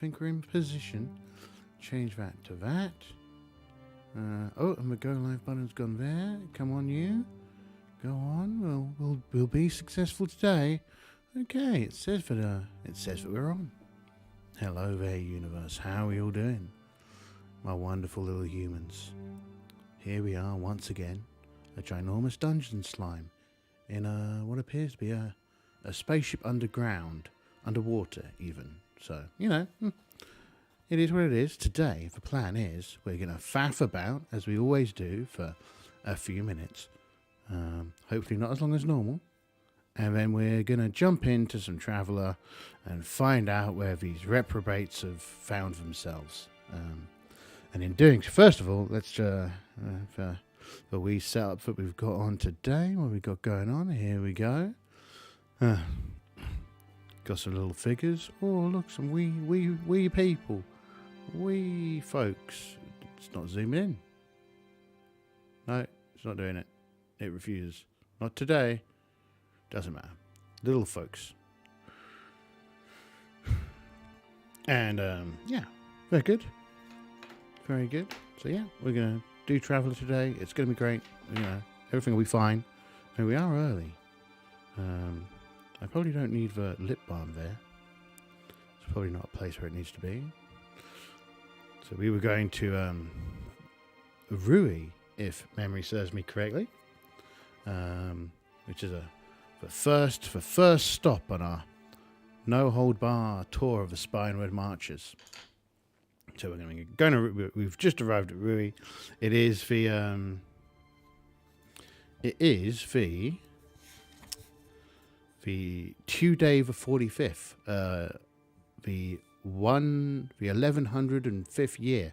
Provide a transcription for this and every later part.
think we're in position. Change that to that. Oh, and the go live button's gone there. Come on, you. Go on. We'll be successful today. Okay, it says that we're on. Hello there, universe. How are we all doing, my wonderful little humans? Here we are once again, a ginormous dungeon slime in what appears to be a spaceship underwater even. So, you know, it is what it is. Today, the plan is we're going to faff about, as we always do, for a few minutes. Hopefully not as long as normal. And then we're going to jump into some Traveller and find out where these reprobates have found themselves. And in doing so, first of all, let's the wee setup that we've got on today. What we've got going on, here we go. Got some little figures. Oh, look, some wee people. Wee folks. It's not zooming in. No, it's not doing it. It refuses. Not today. Doesn't matter. Little folks. And, yeah, very good. Very good. So, yeah, we're going to do Traveller today. It's going to be great. You know, everything will be fine. And we are early. I probably don't need the lip balm there. It's probably not a place where it needs to be. So we were going to Rui, if memory serves me correctly, which is the first stop on our no-hold-bar tour of the Spinewards Marches. So we're going to we've just arrived at Rui. It is the 2-day the 45th, the 1105th year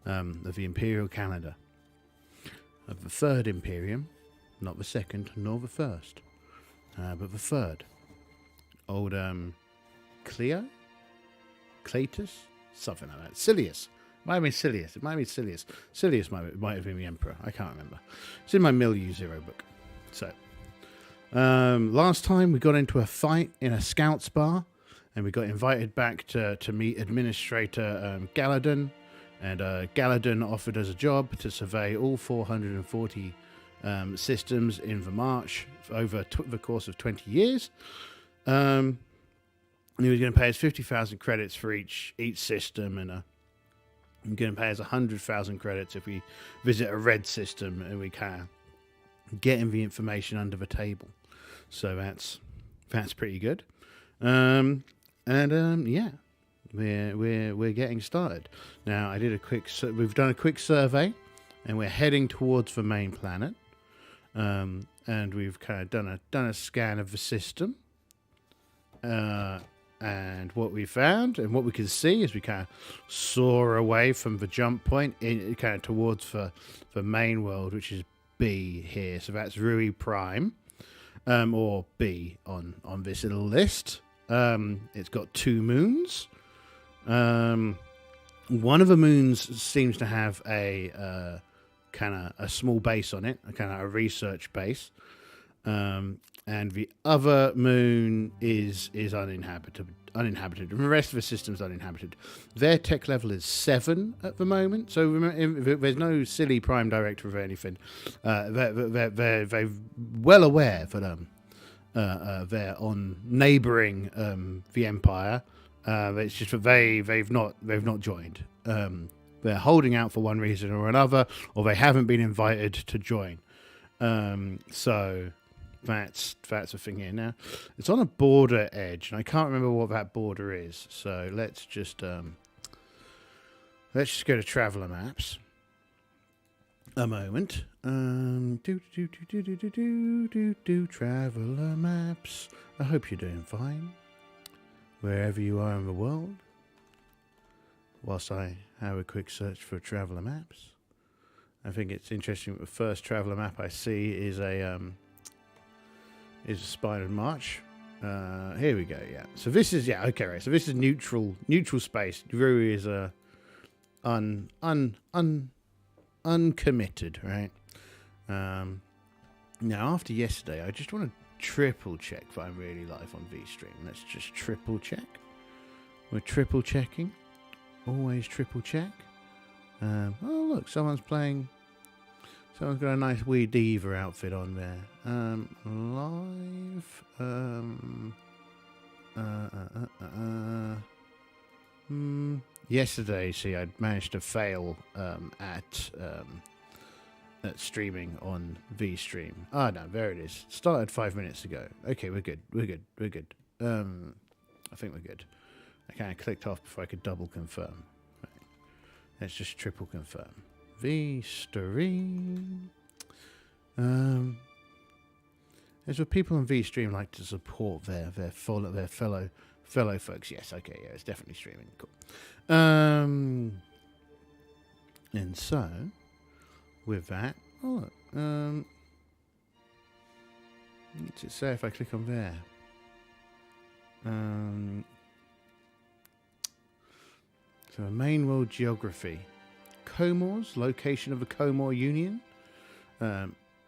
of the Imperial calendar, of the third Imperium, not the second nor the first, but the third. Old Cletus, something like that. Silius. Might have been Silius. It might be Silius. Silius might have been the Emperor. I can't remember. It's in my Milieu Zero book. So, last time we got into a fight in a scouts bar, and we got invited back to meet Administrator Galadon, and Galadon offered us a job to survey all 440 systems in the March over the course of 20 years. And he was going to pay us 50,000 credits for each system, and going to pay us 100,000 credits if we visit a red system and we can get him the information under the table. So that's pretty good. Yeah, we're getting started. Now we've done a quick survey, and we're heading towards the main planet. And we've kind of done a scan of the system. And what we found and what we can see as we kind of soar away from the jump point in kind of towards the main world, which is B here. So that's Rui Prime, or B on this little list. It's got 2 moons. One of the moons seems to have a kind of a small base on it, a kind of a research base. And the other moon is uninhabited. And the rest of the system's uninhabited. Their tech level is 7 at the moment, so there's no silly Prime Director or anything. They're well aware that they're on neighbouring the Empire. It's just that they've not joined. They're holding out for one reason or another, or they haven't been invited to join. So that's the thing here. Now it's on a border edge, and I can't remember what that border is. So let's just go to Traveller Maps. A moment. Traveller Maps. I hope you're doing fine, wherever you are in the world. Whilst I have a quick search for Traveller Maps, I think it's interesting. The first Traveller map I see is a Spinewards March. Here we go. Yeah. So this is okay. Right. So this is neutral space. Rui is uncommitted. Right. Now after yesterday, I just want to triple check that I'm really live on VStream. Let's just triple check. We're triple checking. always triple check. Oh, look, someone's playing. Someone's got a nice wee diva outfit on there. Live. Yesterday, see, I'd managed to fail at streaming on VStream. Oh, no, there it is. Started 5 minutes ago. Okay, we're good. We're good. I think we're good. I kind of clicked off before I could double confirm. Right. Let's just triple confirm. VStream. As what people on VStream like to support their fellow folks. Yes, okay, yeah, it's definitely streaming. Cool. And so, with that, what's it say if I click on there? So, main world geography. Comores, location of the Comore Union.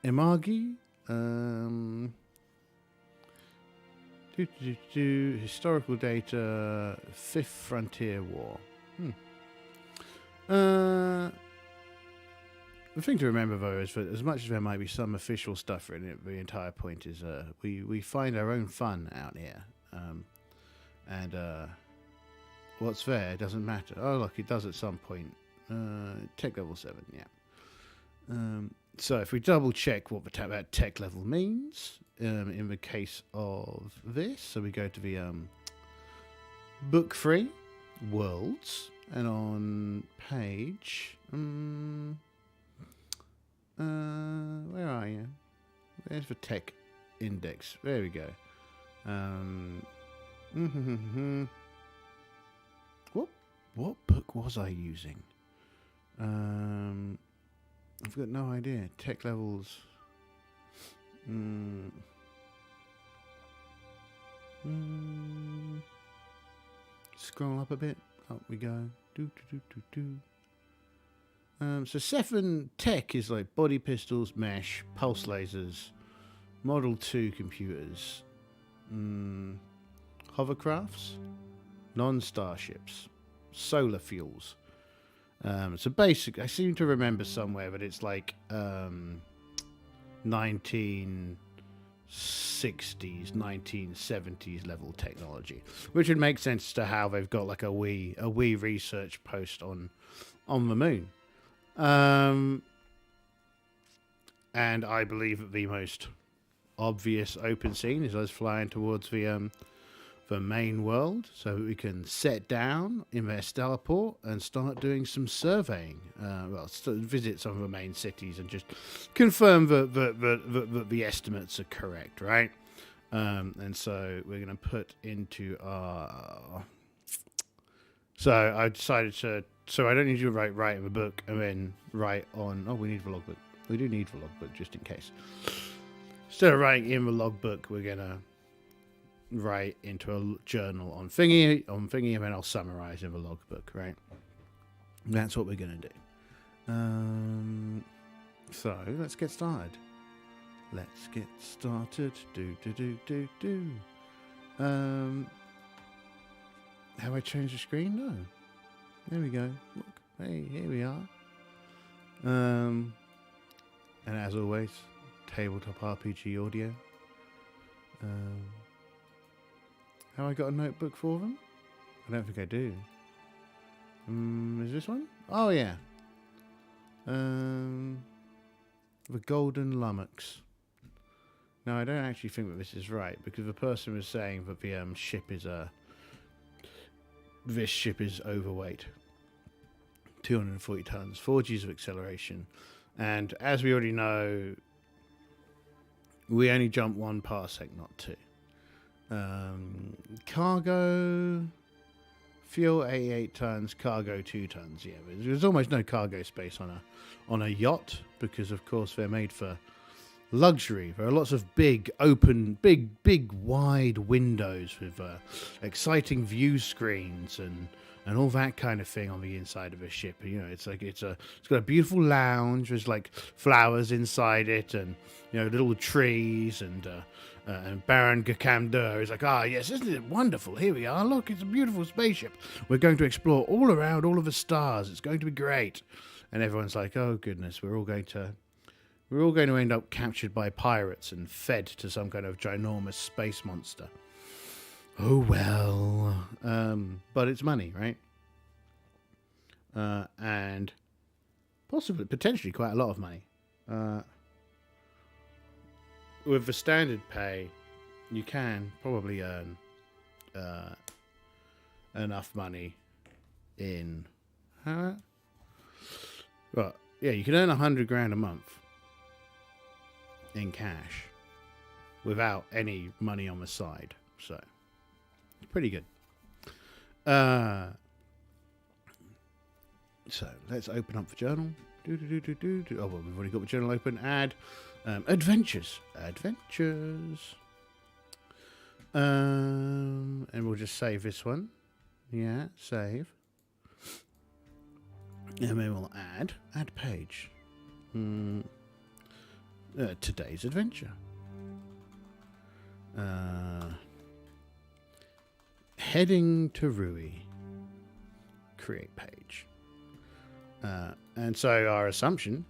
Imagi. Historical data. Fifth Frontier War. The thing to remember, though, is that as much as there might be some official stuff in it, the entire point is we find our own fun out here. And what's there doesn't matter. Oh, look, it does at some point. Tech level 7, yeah. So if we double check what that tech level means, in the case of this, so we go to the book 3, worlds, and on page, where are you? There's the tech index. There we go. What book was I using? I've got no idea. Tech levels. Scroll up a bit. Up we go. So 7 tech is like body pistols, mesh, pulse lasers, Model 2 computers, hovercrafts, non-starships, solar fuels. So basic, I seem to remember somewhere that it's like 1960s, 1970s level technology, which would make sense to how they've got like a wee research post on the moon. And I believe that the most obvious open scene is us flying towards the main world, so that we can set down in their starport and start doing some surveying. Visit some of the main cities and just confirm that the estimates are correct, right? And so we're going to put into our. So I decided to. So I don't need to write in the book and then write on. Oh, we need the logbook. We do need the logbook just in case. Instead of writing in the logbook, we're gonna write into a journal on thingy, and then I'll summarize in the logbook, right? That's what we're gonna do. So let's get started. Have I changed the screen? No. There we go. Look. Hey, here we are. And as always, tabletop RPG audio. Have I got a notebook for them? I don't think I do. Is this one? Oh, yeah. The Golden Lummox. Now, I don't actually think that this is right, because the person was saying that the ship is this ship is overweight. 240 tons, 4 Gs of acceleration. And as we already know, we only jump 1 parsec, not 2. Cargo, fuel 88 tons, cargo 2 tons. Yeah, there's almost no cargo space on a yacht, because of course they're made for luxury. There are lots of big, open, big, wide windows with exciting view screens and all that kind of thing on the inside of a ship. You know, it's got a beautiful lounge. There's like flowers inside it, and little trees and And Baron Gakamdur is like, yes, isn't it wonderful? Here we are. Look, it's a beautiful spaceship. We're going to explore all around all of the stars. It's going to be great. And everyone's like, oh, goodness, we're all going to end up captured by pirates and fed to some kind of ginormous space monster. Oh, well. But it's money, right? And potentially quite a lot of money. With the standard pay, you can probably earn enough money in... Well, yeah, you can earn $100,000 a month in cash without any money on the side. So, it's pretty good. So, let's open up the journal. Oh, well, we've already got the journal open. Add adventures. And we'll just save this one. Yeah, save. And then we'll add page. Today's adventure. Heading to Rui. Create page. And so our assumption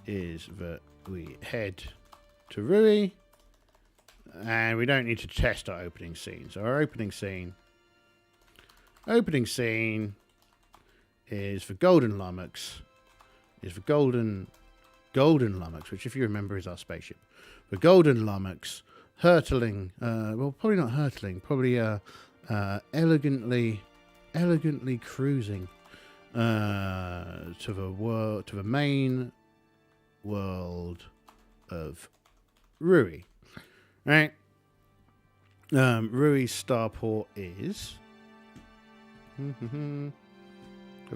is that we head to Rui, and we don't need to test our opening scene. So our opening scene is for Golden Lummox, Golden Lummox, which if you remember is our spaceship. The Golden Lummox hurtling, well, probably not hurtling, probably elegantly cruising to the main world of Rui. Right? Rui's starport is... Have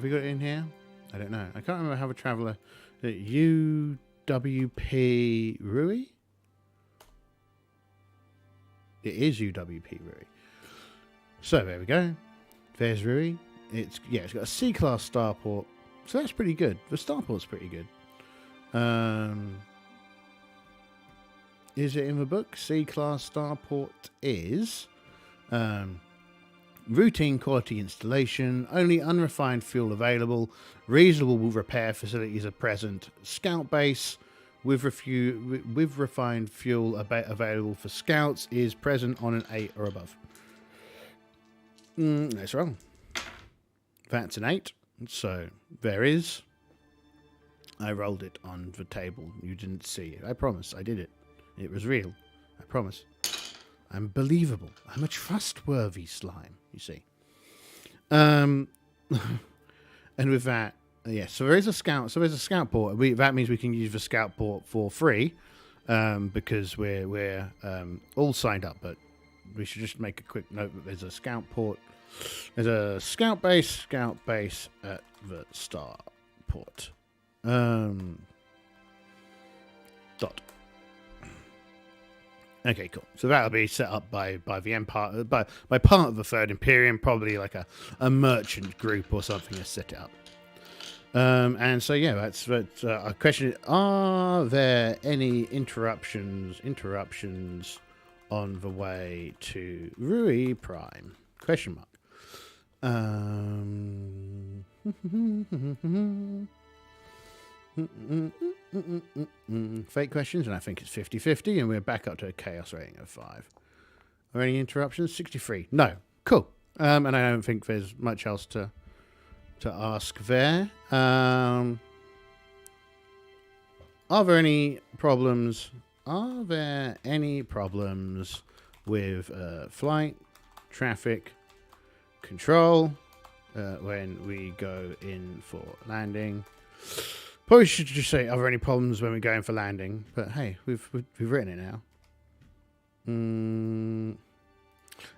we got it in here? I don't know. I can't remember how a traveller... UWP Rui? It is UWP Rui. So there we go. There's Rui. It's got a C-class starport, so that's pretty good. The starport's pretty good. Is it in the book? C-class starport is routine quality installation, only unrefined fuel available, reasonable repair facilities are present, scout base with refined fuel available for scouts is present on an 8 or above. That's wrong. That's an 8. So there is. I rolled it on the table. You didn't see it. I promise. I did it. It was real. I promise. I'm believable. I'm a trustworthy slime, you see. And with that, yes, so there is a scout. So there's a scout port. That means we can use the scout port for free, because we're all signed up. But we should just make a quick note that there's a scout port. There's a scout base at the star port. Dot. Okay, cool. So that'll be set up by the Empire, by part of the Third Imperium, probably like a merchant group or something has set it up. And so yeah, that's a question. Are there any interruptions on the way to Rui Prime? Question mark. Fake questions, and I think it's 50-50, and we're back up to a chaos rating of 5. Are there any interruptions? 63. No. Cool. And I don't think there's much else to ask there. Are there any problems? Are there any problems with flight, traffic, control when we go in for landing? Probably should just say, are there any problems when we go in for landing? But hey, we've written it now.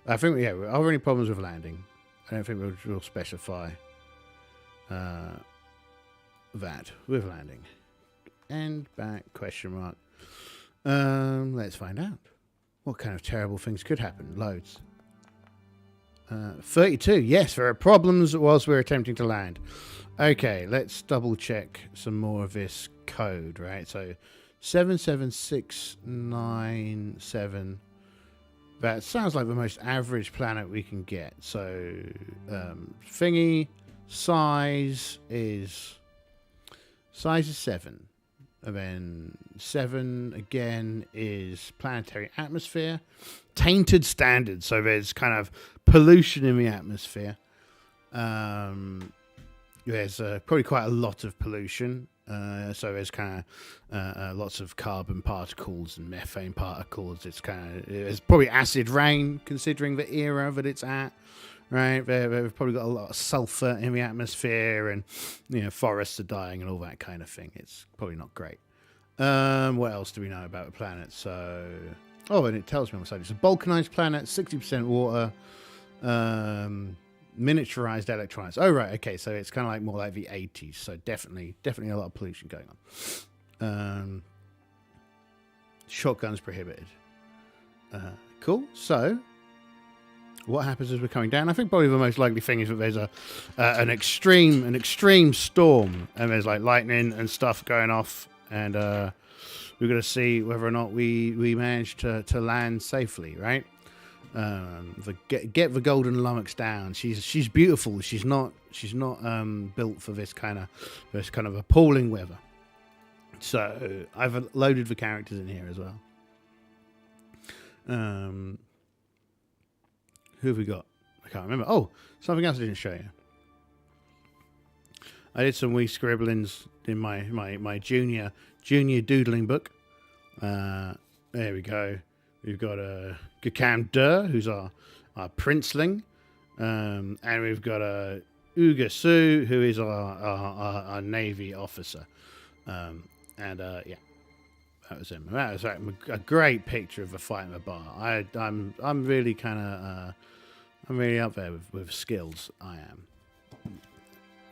I think, yeah, are there any problems with landing? I don't think we'll specify that with landing. And back, question mark. Let's find out. What kind of terrible things could happen? Loads. 32. Yes, there are problems whilst we're attempting to land. Okay, let's double check some more of this code, right? So 77697. That sounds like the most average planet we can get. So, thingy size is 7. And then 7 again is planetary atmosphere. Tainted standard. So there's kind of pollution in the atmosphere. There's probably quite a lot of pollution. So there's kind of lots of carbon particles and methane particles. It's probably acid rain, considering the era that it's at. Right, they've probably got a lot of sulfur in the atmosphere, and forests are dying and all that kind of thing. It's probably not great. What else do we know about the planet? So, and it tells me on the side it's a volcanized planet, 60% water, miniaturized electronics. Oh right, okay, so it's kind of like more like the 80s. So definitely a lot of pollution going on. Shotguns prohibited. Cool. So, what happens as we're coming down? I think probably the most likely thing is that there's an extreme storm, and there's like lightning and stuff going off, and we're going to see whether or not we manage to land safely, right? Get the golden lummox down. She's beautiful. She's not built for this kind of appalling weather. So I've loaded the characters in here as well. Who have we got? I can't remember. Oh, something else I didn't show you. I did some wee scribblings in my junior doodling book. There we go. We've got Gakam Dur, who's our princeling, and we've got Uga Su, who is our navy officer. Yeah, that was him. That was a great picture of a fight in the bar. I'm really I'm really up there with skills. I am.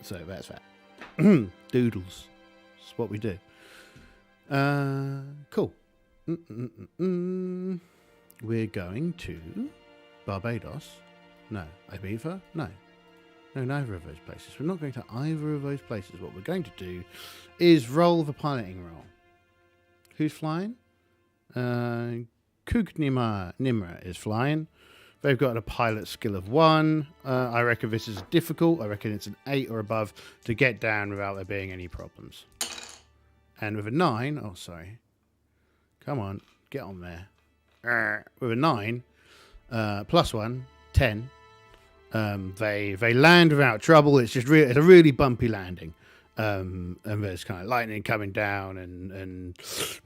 So that's that. Doodles. That's what we do. Cool. We're going to Barbados. No. Ibiza? No. No, neither of those places. We're not going to either of those places. What we're going to do is roll the piloting roll. Who's flying? Kugnima Nimra is flying. They've got a pilot skill of 1. I reckon this is difficult. I reckon it's an 8 or above to get down without there being any problems. And with a 9, oh sorry, come on, get on there. With a 9, plus 1, 10. They land without trouble. It's just it's a really bumpy landing. And there's kind of lightning coming down and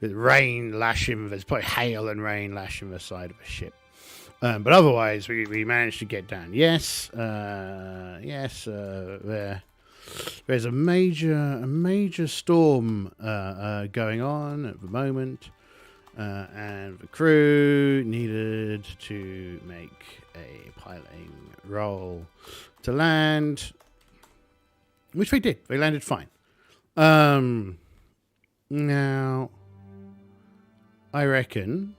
there's rain lashing. There's probably hail and rain lashing the side of the ship. But otherwise, we managed to get down. Yes. There's a major storm going on at the moment, and the crew needed to make a piloting roll to land, which they did. They landed fine. Now, I reckon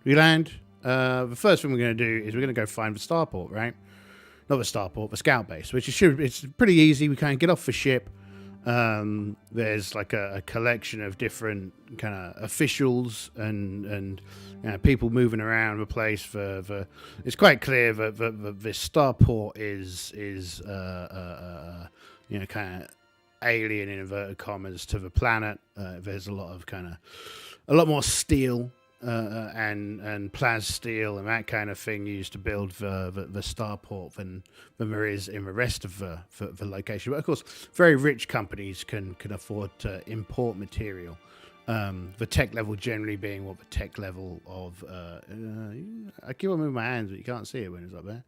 we land. The first thing we're going to do is we're going to go find the starport, right? Not the starport, the scout base, which it's pretty easy. We can't get off the ship. There's like a collection of different kind of officials and people moving around the place. It's quite clear that this starport is kind of alien in inverted commas to the planet. There's a lot more steel. And plas steel and that kind of thing used to build the starport than there is in the rest of the location. But of course, very rich companies can afford to import material. The tech level generally being what the tech level of... I keep on moving my hands, but you can't see it when it's up there.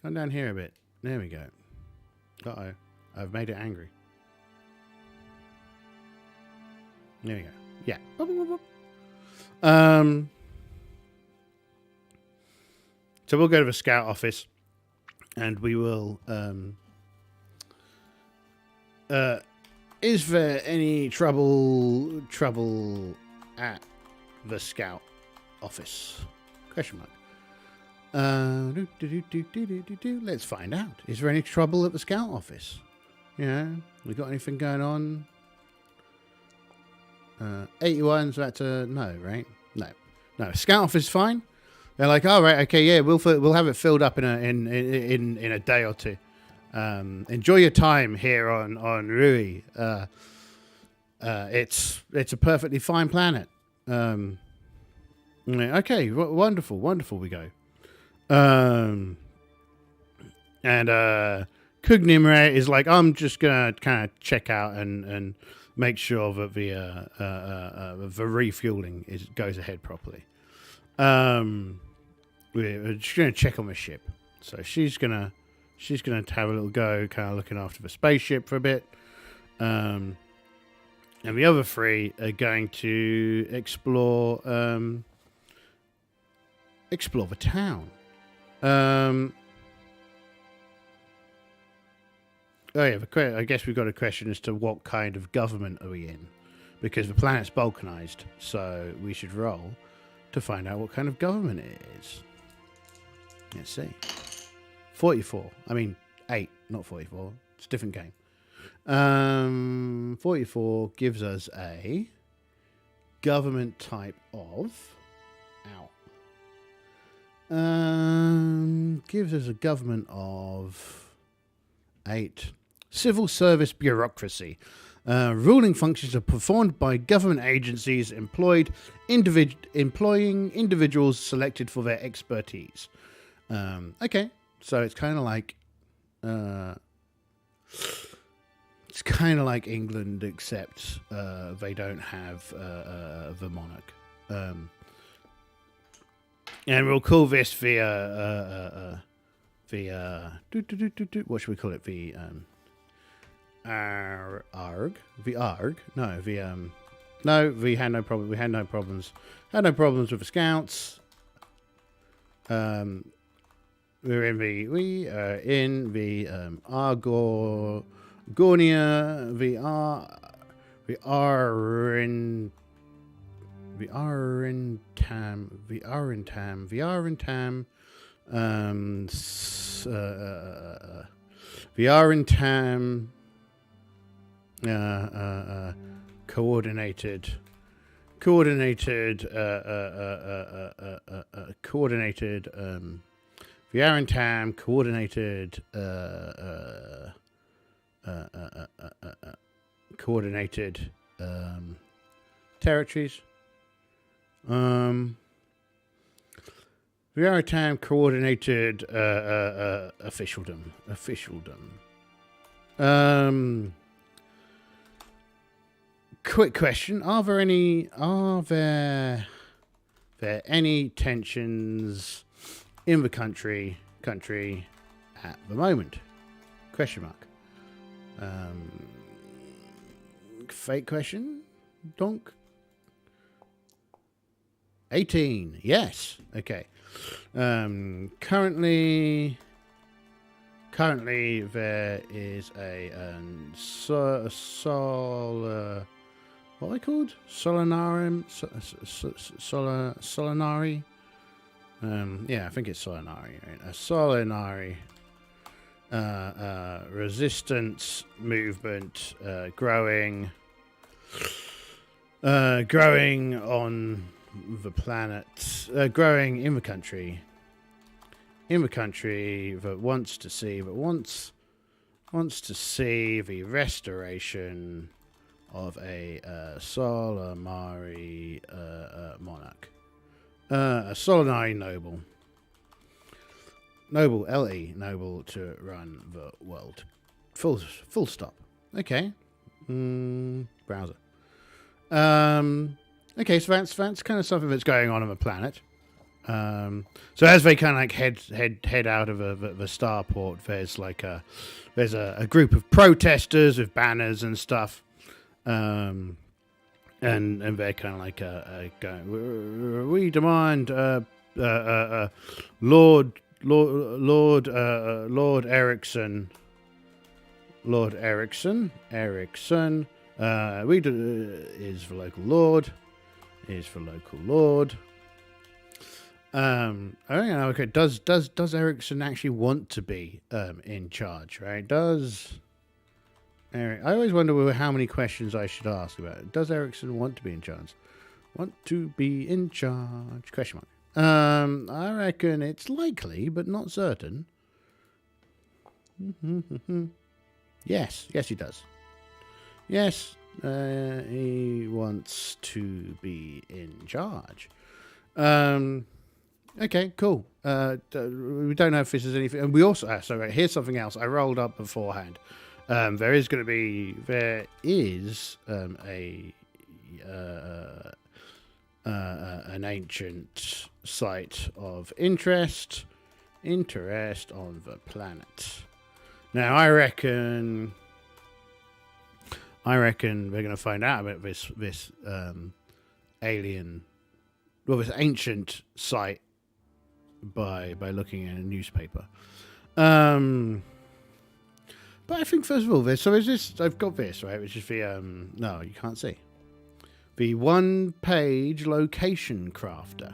Come down here a bit. There we go. Uh-oh. I've made it angry. There we go. Yeah. Boop, boop, boop. So we'll go to the scout office and we will is there any trouble at the scout office? Question mark. Let's find out. Is there any trouble at the scout office? We got anything going on? 81's about to no, right? No. Scout off is fine. They're like, all right, okay, yeah, we'll have it filled up in a day or two. Enjoy your time here on Rui. It's a perfectly fine planet. Okay, wonderful. We go. And Kugnimre is like, I'm just gonna kind of check out and make sure that the refueling goes ahead properly. We're just gonna check on the ship, so she's gonna have a little go, kind of looking after the spaceship for a bit. And the other three are going to explore the town. I guess we've got a question as to what kind of government are we in, because the planet's balkanized, so we should roll to find out what kind of government it is. Let's see. 44. I mean, 8, not 44. It's a different game. 44 gives us a government type of... gives us a government of 8. Civil service bureaucracy. Ruling functions are performed by government agencies employing individuals selected for their expertise. Okay, so it's kind of like England, except they don't have the monarch. And we'll call this the what should we call it? The ARG. The ARG. No, we had no problem. We had no problems. Had no problems with the scouts. We are in the Argornia. We are in Tam. Coordinated territories. Maritime coordinated officialdom. Quick question: Are there any tensions in the country at the moment? Question mark. Fake question. Donk. 18. Yes. Okay. Currently there is a solar. What are they called? Solinarium. Solinari. Yeah, I think it's Solinari. Right? A Solinari resistance movement growing on the planet, growing in the country that wants to see the restoration of a Solimari monarch, a Solinari noble LE noble to run the world. Full stop. Okay. Browser. Okay, so that's kind of something that's going on the planet. So as they kind of like head out of the starport, there's a group of protesters with banners and stuff, and they're kind of like going, we demand Lord Erickson. Is the local lord. I don't know. Okay, does Erickson actually want to be in charge? Right? Does Eric, I always wonder how many questions I should ask about it. Does Erickson want to be in charge? Want to be in charge? Question mark. I reckon it's likely, but not certain. Yes, he does. Yes, he wants to be in charge. Okay, cool. We don't know if this is anything. And we also, sorry, here's something else I rolled up beforehand. There is an ancient site of interest on the planet. Now, I reckon we're going to find out about this this ancient site by looking at a newspaper. But I think first of all, I've got this, right, which is the no, you can't see. The one-page location crafter.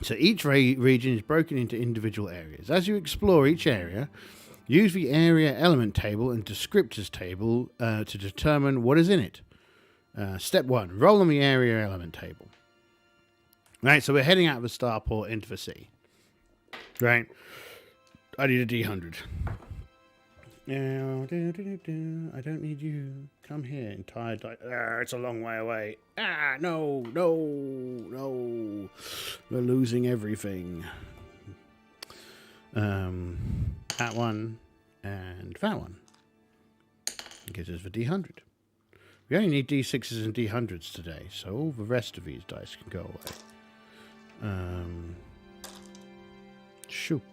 So each region is broken into individual areas. As you explore each area, use the area element table and descriptors table to determine what is in it. Step 1, roll on the area element table. Right, so we're heading out of the starport into the sea. Right, I need a D100. I don't need you. Come here, entire it's a long way away. No. We're losing everything. That one and that one. Gives us the D100. We only need D6s and D100s today, so all the rest of these dice can go away. Shoo.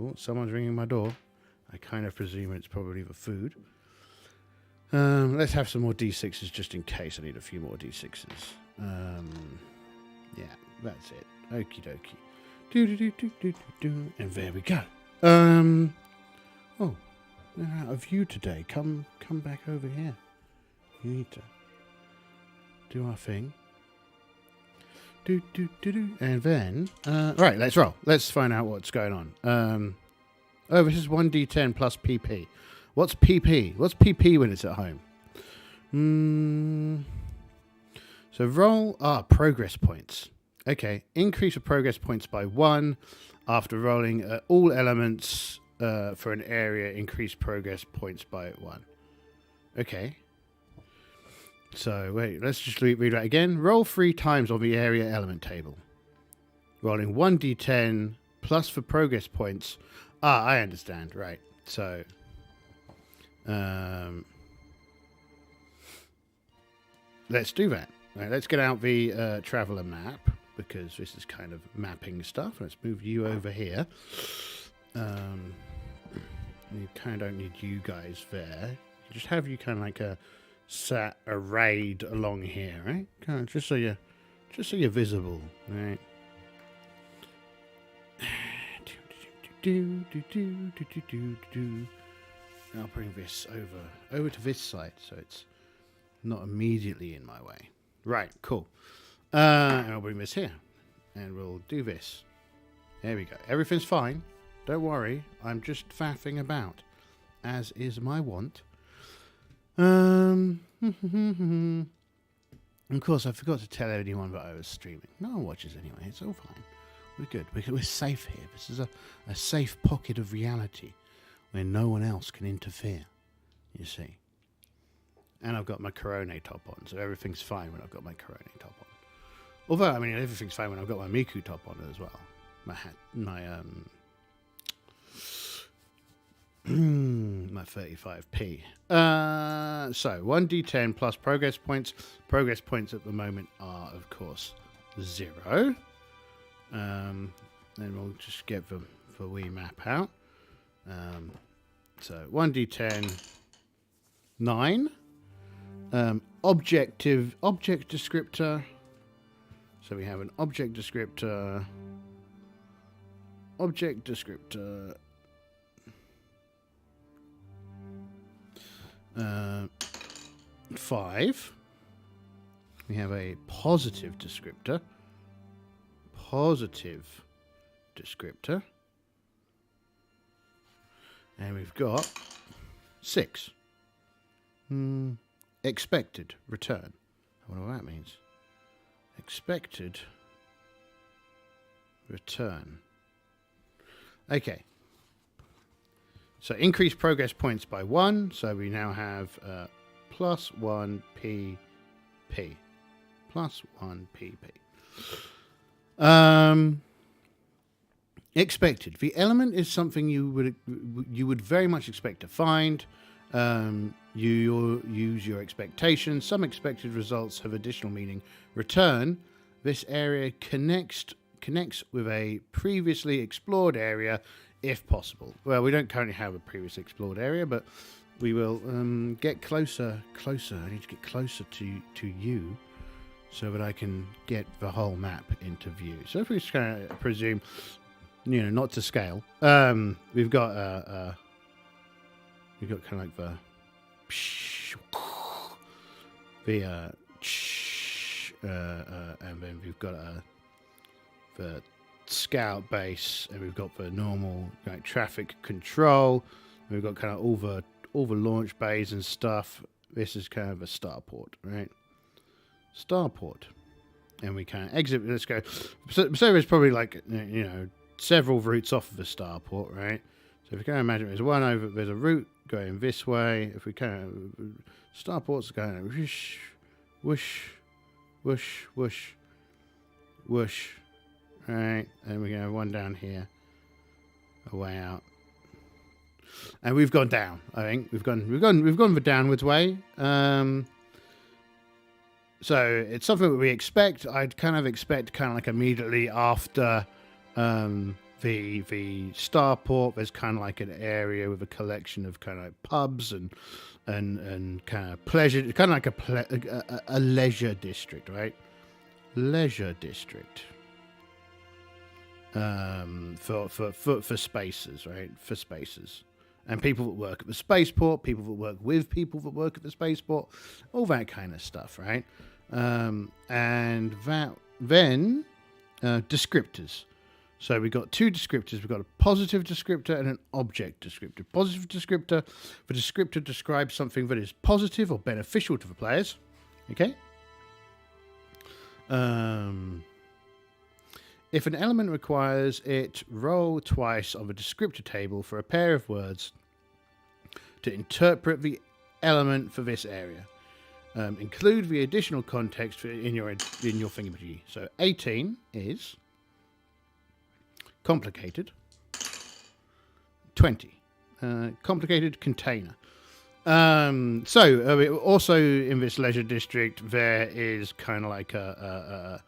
Oh, someone's ringing my door. I kind of presume it's probably the food. Let's have some more D6s just in case I need a few more D6s. Yeah, that's it. Okie dokie. And there we go. Oh, we're out of view today. Come back over here. You need to do our thing. And then, right, let's roll. Let's find out what's going on. This is 1d10 plus PP. What's PP? What's PP when it's at home? So roll, progress points. Okay, increase the progress points by 1 after rolling all elements for an area. Increase progress points by 1. Okay. So, wait, let's just read that again. Roll 3 times on the area element table. Rolling 1d10 plus for progress points. I understand. Right. So, let's do that. Right, let's get out the traveler map, because this is kind of mapping stuff. Let's move you over here. You kind of don't need you guys there. Just have you kind of like sat arrayed along here, right? Kind of just so you're visible, right? I'll bring this over to this side so it's not immediately in my way. Right, cool. And I'll bring this here, and we'll do this. There we go. Everything's fine. Don't worry. I'm just faffing about, as is my wont. Of course, I forgot to tell anyone that I was streaming. No one watches anyway. It's all fine. We're good. We're safe here. This is a safe pocket of reality where no one else can interfere, you see. And I've got my Corone top on, so everything's fine when I've got my Corone top on. Although, I mean, everything's fine when I've got my Miku top on as well. My hat, my 35p. So 1d10 plus progress points. Progress points at the moment are, of course, 0. Then we'll just get the wee map out. So 1d10, 9. Object descriptor. So we have an object descriptor. 5. We have a positive descriptor. And we've got 6. Expected return. I wonder what that means. Expected return. Okay. So increase progress points by 1. So we now have plus 1 PP. Plus 1 PP. Expected. The element is something you would very much expect to find. You use your expectations. Some expected results have additional meaning. Return. This area connects with a previously explored area, if possible. Well, we don't currently have a previously explored area, but we will get closer. I need to get closer to you, so that I can get the whole map into view. So if we just kind of presume, not to scale, we've got kind of like the and then we've got the scout base, and we've got the normal like traffic control, and we've got kind of all the launch bays and stuff. This is kind of a starport, right? Starport, and we can exit. Let's go. So there's probably like several routes off of the starport, right? So if you can imagine, there's a route going this way. If we can, starports going whoosh, whoosh, whoosh, whoosh, whoosh, right? And we're gonna have one down here, a way out, and we've gone down. I think we've gone the downwards way. So it's something that we expect. I'd kind of expect like immediately after the starport, there's kind of like an area with a collection of kind of like pubs and kind of pleasure, kind of like a leisure district, right? Leisure district. For spaces, right? For spaces. And people that work at the spaceport, people that work with people that work at the spaceport, all that kind of stuff, right? And that then descriptors. So we've got 2 descriptors. We've got a positive descriptor and an object descriptor. Positive descriptor, the descriptor describes something that is positive or beneficial to the players. Okay? If an element requires it, roll twice on the descriptor table for a pair of words to interpret the element for this area. Include the additional context in your thingamajig. So 18 is complicated. 20, complicated container. Also in this leisure district, there is kind of like a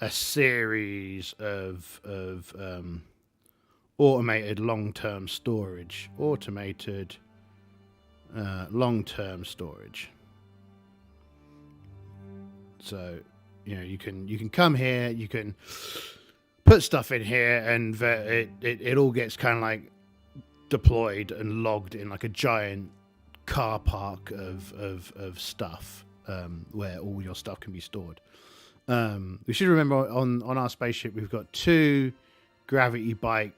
series of automated long-term storage. Long-term storage. So, you can come here, you can put stuff in here, and it all gets kind of like deployed and logged in like a giant car park of stuff, where all your stuff can be stored. We should remember on our spaceship we've got 2 gravity bikes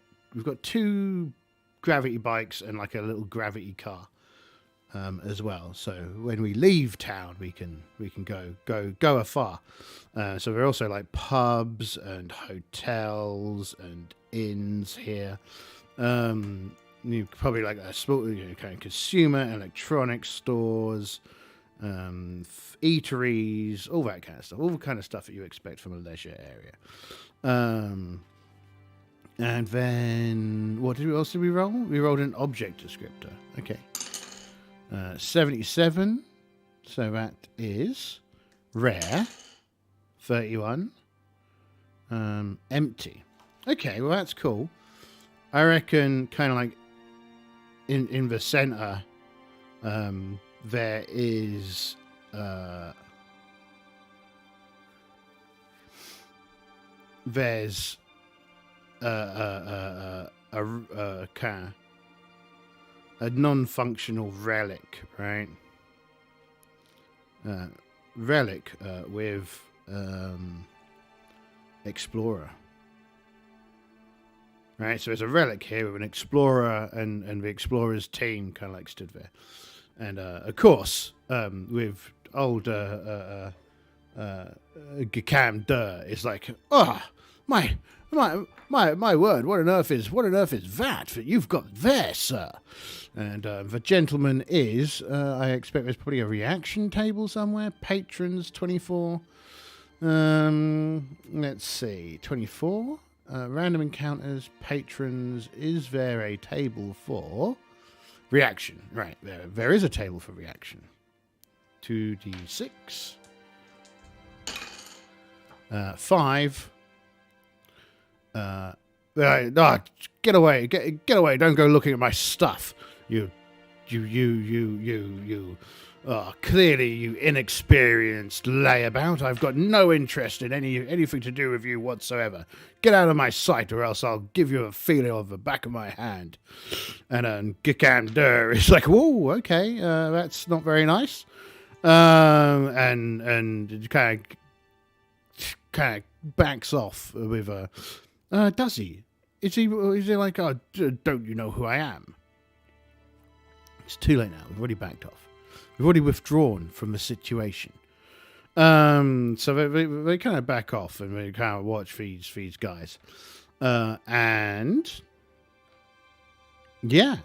and like a little gravity car as well. So when we leave town, we can go afar. So there are also like pubs and hotels and inns here. Probably like a small kind of consumer electronics stores, eateries, all that kind of stuff, all the kind of stuff that you expect from a leisure area. And then what else did we roll? We rolled an object descriptor. Okay. 77. So that is rare. 31. Empty. Okay, well that's cool. I reckon kind of like in the center, there is there's a kind of a non-functional relic, right? Relic with Explorer. right? So there's a relic here with an explorer and the explorer's team kind of like stood there. And, of course, with old Gakam Durr is like, oh, my word, what on earth is that you've got there, sir? And the gentleman is, I expect there's probably a reaction table somewhere. Patrons 24. Let's see, 24. Random encounters, patrons. Is there a table for reaction? Right, there is a table for reaction. 2d6. 5. No, get away! Get away! Don't go looking at my stuff. You. Clearly, you inexperienced layabout. I've got no interest in anything to do with you whatsoever. Get out of my sight, or else I'll give you a feeling of the back of my hand. And Gikander is like, whoa, okay, that's not very nice. And kind of backs off with a. Does he? Is he like, oh, don't you know who I am? It's too late now. We've already backed off. We've already withdrawn from the situation. So they kind of back off and they kind of watch these guys. And yeah,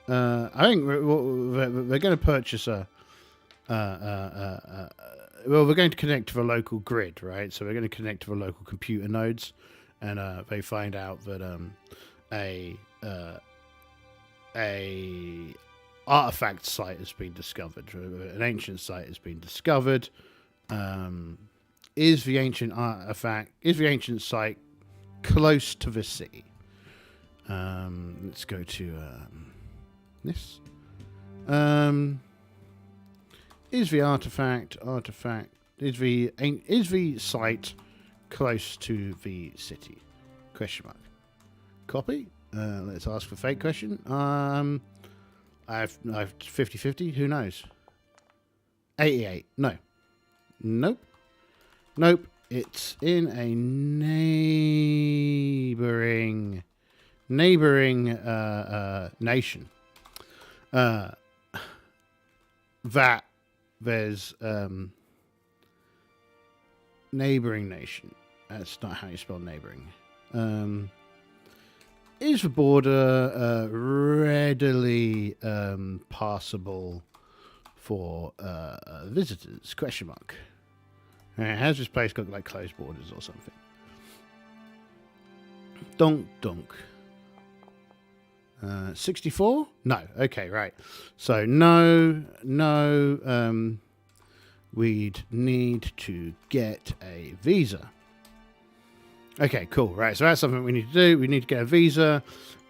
I think they're going to purchase well, we're going to connect to the local grid, right? So we're going to connect to the local computer nodes, and they find out that a artifact site has been discovered. An ancient site has been discovered. Is the ancient site close to the city? Let's go to this. Is the artifact is the site close to the city? Question mark. Copy. Let's ask for fake question. I've 50-50. Who knows? 88. No. Nope. It's in a neighboring nation. That there's neighboring nation. That's not how you spell neighboring. Is the border readily passable for visitors? Question mark. Has this place got like closed borders or something? Donk. 64? No. Okay, right. So no. We'd need to get a visa. Okay, cool. Right, so that's something we need to do. We need to get a visa.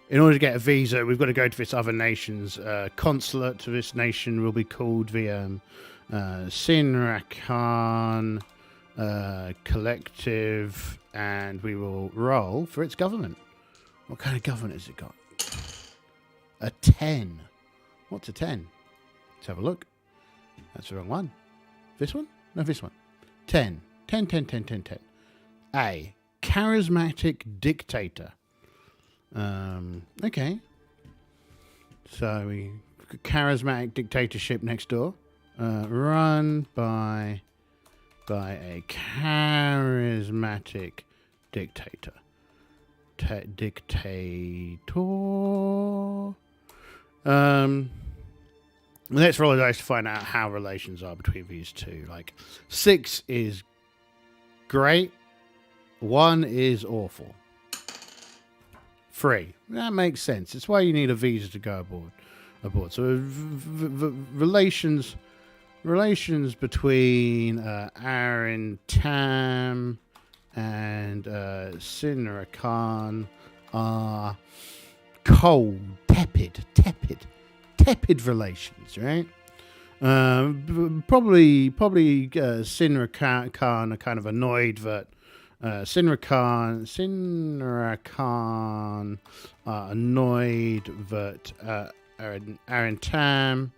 In order to get a visa, we've got to go to this other nation's consulate. To this nation will be called the Sinrakan Collective, and we will roll for its government. What kind of government has it got? A 10. What's a 10? Let's have a look. That's the wrong one. This one? No, this one. 10. 10. A. Charismatic dictator. Okay. So we charismatic dictatorship next door. Run by a charismatic dictator. Dictator. Let's roll the dice to find out how relations are between these two. Like 6 is great. 1 is awful. 3. That makes sense. It's why you need a visa to go aboard. So relations between Aaron Tam and Sinra Khan are cold, tepid relations, right? Probably Sinra Khan are kind of annoyed that Sinra Khan are annoyed that Aaron Tam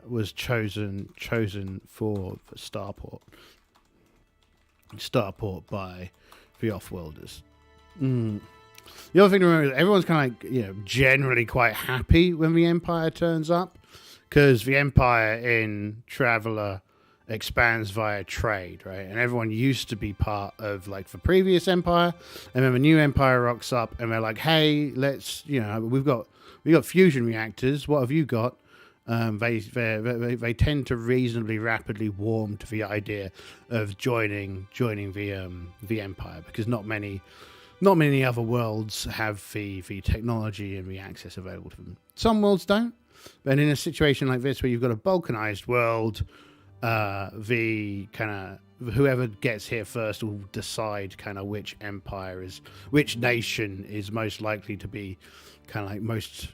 was chosen for Starport by the Offworlders. The other thing to remember is everyone's kind of like, generally quite happy when the Empire turns up, because the Empire in Traveller expands via trade, right? And everyone used to be part of like the previous Empire, and then the new Empire rocks up, and they're like, "Hey, let's, we've got fusion reactors. What have you got?" They tend to reasonably rapidly warm to the idea of joining the Empire, because not many other worlds have the technology and the access available to them. Some worlds don't. But in a situation like this, where you've got a balkanized world, the kind of whoever gets here first will decide kind of which nation is most likely to be kind of like most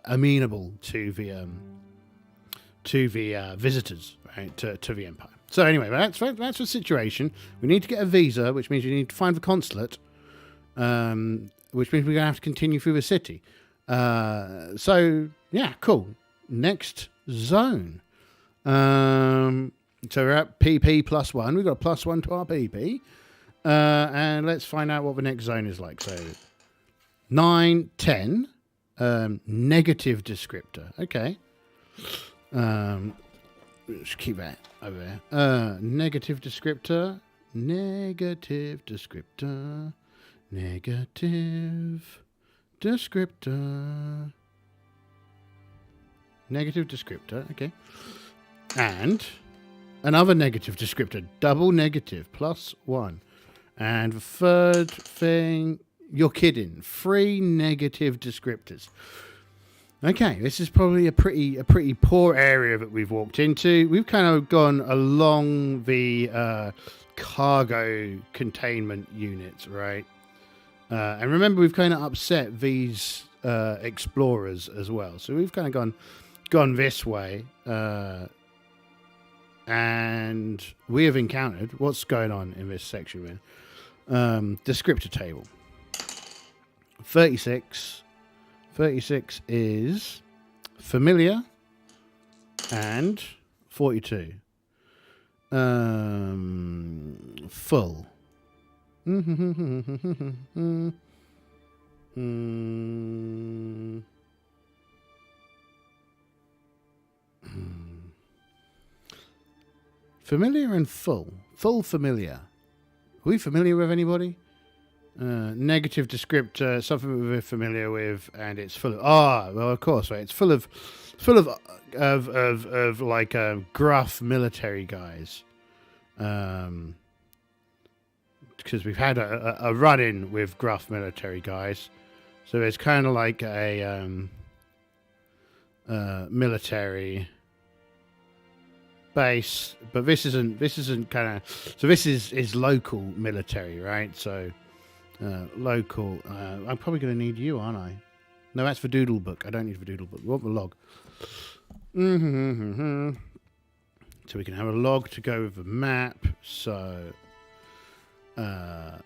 amenable to the visitors, right, to the Empire. So anyway, that's the situation. We need to get a visa, which means we need to find the consulate, which means we're going to have to continue through the city. So yeah, cool. Next zone. So we're at PP +1. We've got a +1 to our PP. And let's find out what the next zone is like. So 9, 10, negative descriptor. Okay. Let's keep that over there. Negative descriptor. Negative descriptor. Negative descriptor. Negative descriptor. Okay. And another negative descriptor. Double negative. +1. And the third thing, you're kidding. 3 negative descriptors. Okay, this is probably a pretty poor area that we've walked into. We've kind of gone along the cargo containment units, right? And remember, we've kind of upset these explorers as well. So we've kind of gone this way. And we have encountered what's going on in this section. Descriptor table. 36. 36 is familiar, and 42 full. Familiar and full. Full familiar. Are we familiar with anybody? Negative descriptor, something we're familiar with, and it's full of well, of course, right? It's full of like gruff military guys, because we've had a run-in with gruff military guys, so it's kind of like a military base, but this isn't kind of, so this is local military, right? So local. I'm probably going to need you, aren't I? No, that's the doodle book. I don't need the doodle book. We want the log. So we can have a log to go with the map. So A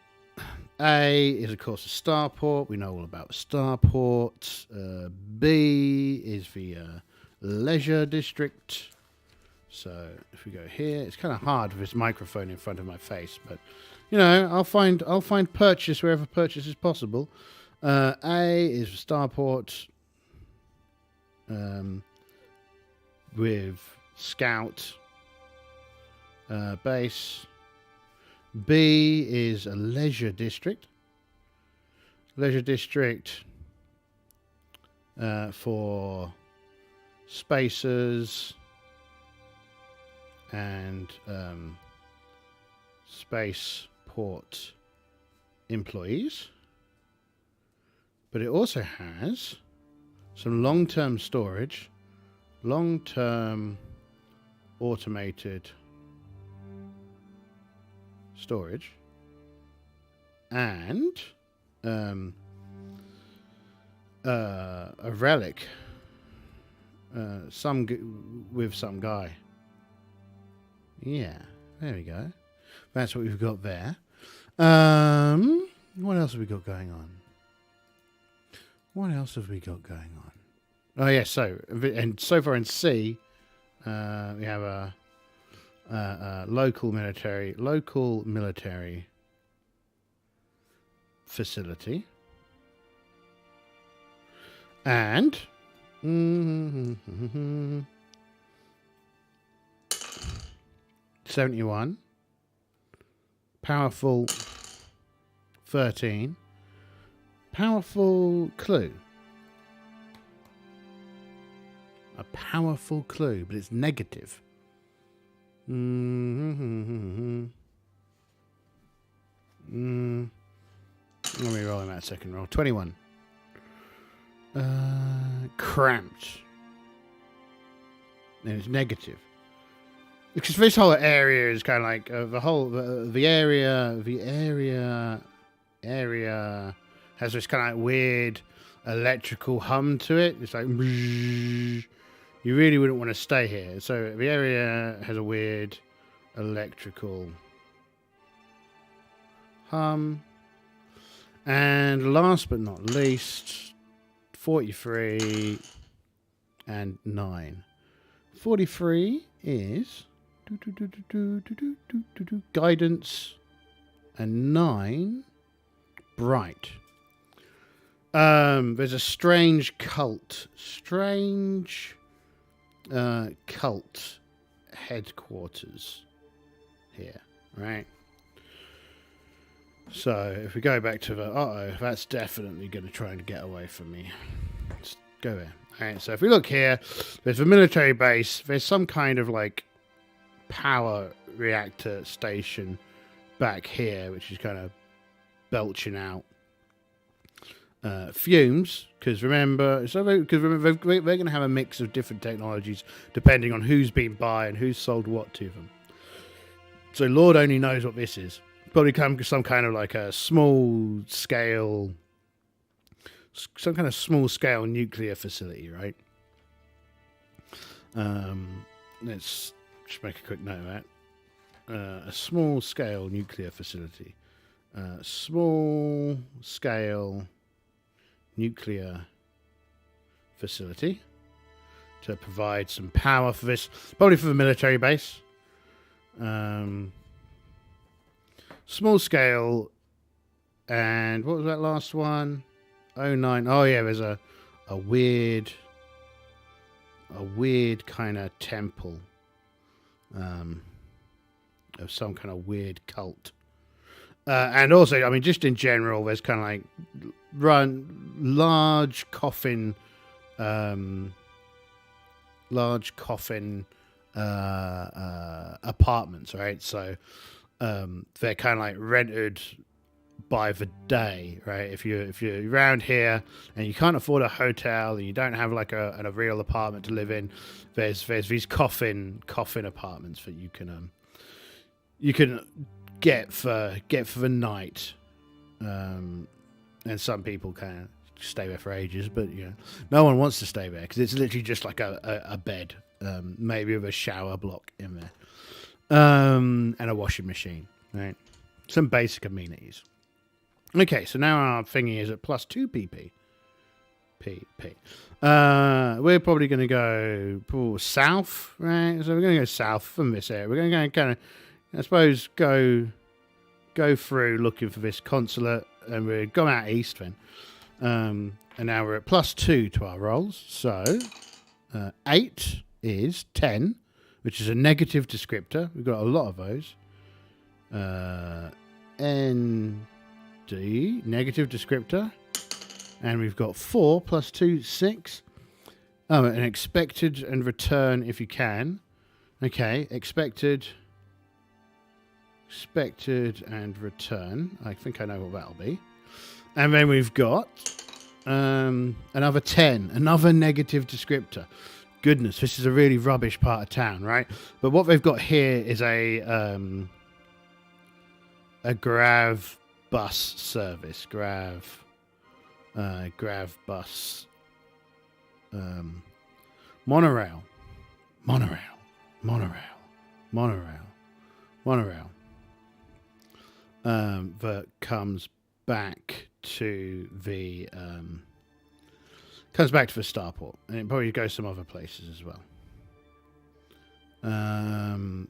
is, of course, a starport. We know all about starports. B is the leisure district. So if we go here, it's kind of hard with this microphone in front of my face, but I'll find purchase wherever purchase is possible. A is starport, with scout base. B is a leisure district. Leisure district for spacers and spaceport employees. But it also has some long-term storage, long-term automated storage, and a relic, with some guy. Yeah, there we go. That's what we've got there. What else have we got going on? Oh, yeah, so far in C, we have a local military facility. And 71. Powerful 13. Powerful clue. A powerful clue, but it's negative. Let me roll him that second roll. 21. Cramped. And it's negative. Because this whole area is kind of like the area has this kind of like weird electrical hum to it. It's like you really wouldn't want to stay here. So the area has a weird electrical hum. And last but not least, 43 and 9. 43 is guidance, and 9 bright. There's a strange cult headquarters here, right? So if we go back to the that's definitely going to try and get away from me. Let's go there. Alright, so if we look here, there's a military base. There's some kind of like power reactor station back here, which is kind of belching out fumes. Because remember, they're going to have a mix of different technologies depending on who's been by and who's sold what to them. So Lord only knows what this is. Probably come some kind of like a small scale nuclear facility, right? Let's just make a quick note of that. A small scale nuclear facility. Small scale nuclear facility to provide some power for this, probably for the military base. Small scale, and what was that last one? 09. Oh yeah, there's a weird kind of temple, of some kind of weird cult. And also, I mean, just in general, there's kind of like large coffin apartments, right? So they're kind of like rented by the day, right? If you're around here and you can't afford a hotel and you don't have like a real apartment to live in, there's these coffin apartments that you can get for the night, and some people kind of stay there for ages, but you know, no one wants to stay there because it's literally just like a bed, maybe with a shower block in there, and a washing machine, right? Some basic amenities. Okay, so now our thingy is at +2 PP. We're probably going to go south, right? So we're going to go south from this area. We're going to kind of, I suppose, go through looking for this consulate, and we're going out east then. And now we're at +2 to our rolls. So 8 is 10, which is a negative descriptor. We've got a lot of those. ND, negative descriptor. And we've got 4 + 2, 6. Oh, and expected and return if you can. Okay, expected and return. I think I know what that'll be. And then we've got another 10, another negative descriptor. Goodness, this is a really rubbish part of town, right? But what they've got here is a grav bus service. Grav bus. Monorail. That comes back to the starport, and it probably goes some other places as well. And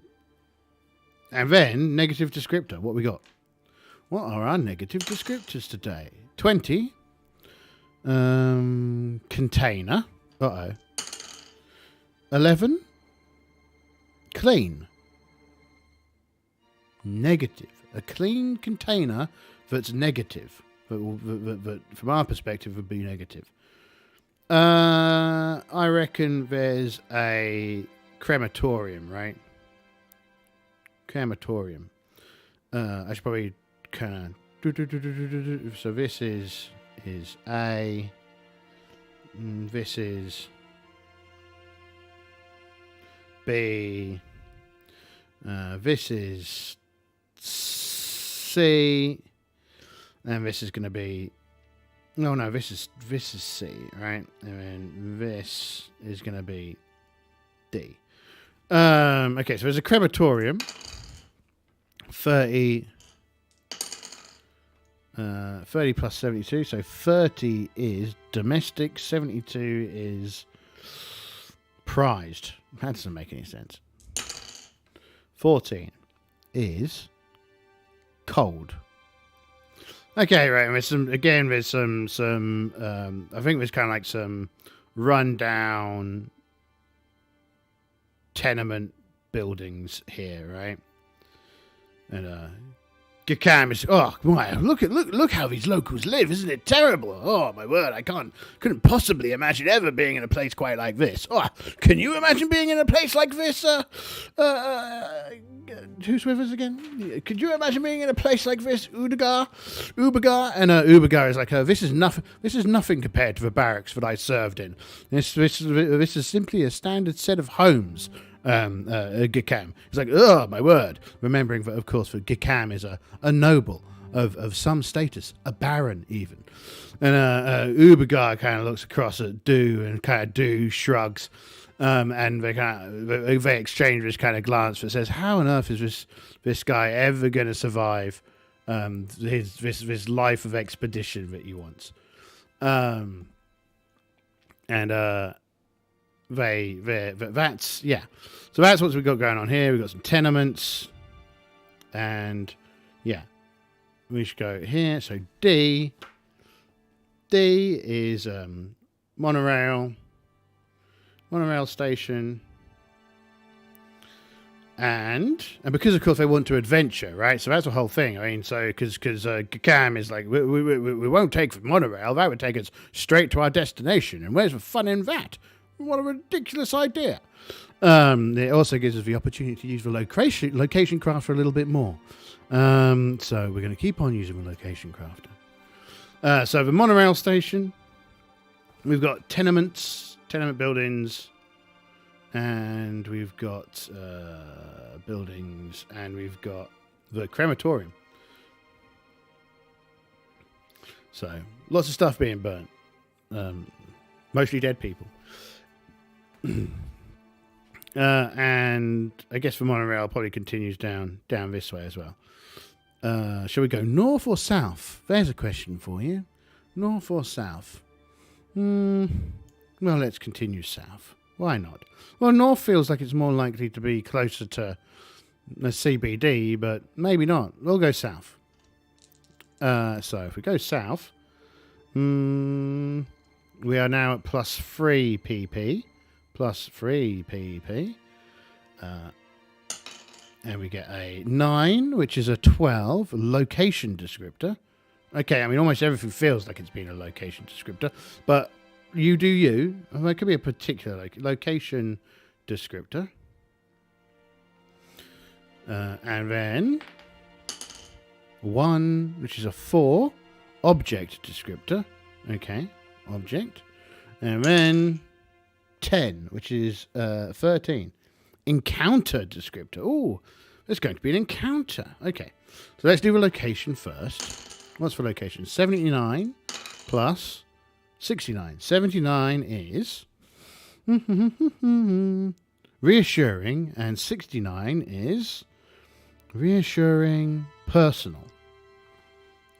then negative descriptor. What we got? What are our negative descriptors today? 20. Container. Uh-oh. 11. Clean. Negative. A clean container that's negative. But from our perspective would be negative. I reckon there's a crematorium, right? Crematorium. I should probably kind of... So this is A. This is B. This is C. And this is going to be... No, this is C, right? And then this is going to be D. Okay, so there's a crematorium. 30 plus 72, so 30 is domestic, 72 is prized. That doesn't make any sense. 14 is cold. Okay, right. There's some. Again, there's some. I think there's kind of like some rundown tenement buildings here, right? And Gakam is. Oh my! Look how these locals live. Isn't it terrible? Oh my word! Couldn't possibly imagine ever being in a place quite like this. Oh, can you imagine being in a place like this? Who's with us again? Could you imagine being in a place like this, Ubagar? And Ubagar is like, this is nothing. This is nothing compared to the barracks that I served in. This is simply a standard set of homes. Gakam. He's like, oh my word! Remembering that, of course, that Gakam is a noble of some status, a baron even. And Ubagar kind of looks across at Do, and kind of Do shrugs. And they exchange this kind of glance that says, "How on earth is this guy ever going to survive this life of expedition that he wants?" That's yeah. So that's what we've got going on here. We've got some tenements, and yeah, we should go here. So D is monorail station, and because of course they want to adventure, right? So that's the whole thing. I mean, so because Gakam is like, we won't take the monorail. That would take us straight to our destination, and where's the fun in that? What a ridiculous idea. It also gives us the opportunity to use the location crafter a little bit more. So we're going to keep on using the location crafter. So the monorail station, we've got tenement buildings, and we've got buildings, and we've got the crematorium. So lots of stuff being burnt. Mostly dead people. And I guess the monorail probably continues down this way as well. Shall we go north or south? There's a question for you. North or south? Well, let's continue south. Why not? Well, north feels like it's more likely to be closer to the CBD, but maybe not. We'll go south. So if we go south, we are now at +3 PP. +3 PP. And we get a 9, which is a 12 location descriptor. Okay, I mean, almost everything feels like it's been a location descriptor, but you do you. There could be a particular location descriptor. And then 1, which is a 4, object descriptor. Okay, object. And then 10, which is 13. Encounter descriptor. Oh, there's going to be an encounter. Okay, so let's do the location first. What's the location? 79 plus 69. 79 is reassuring, and 69 is reassuring personal.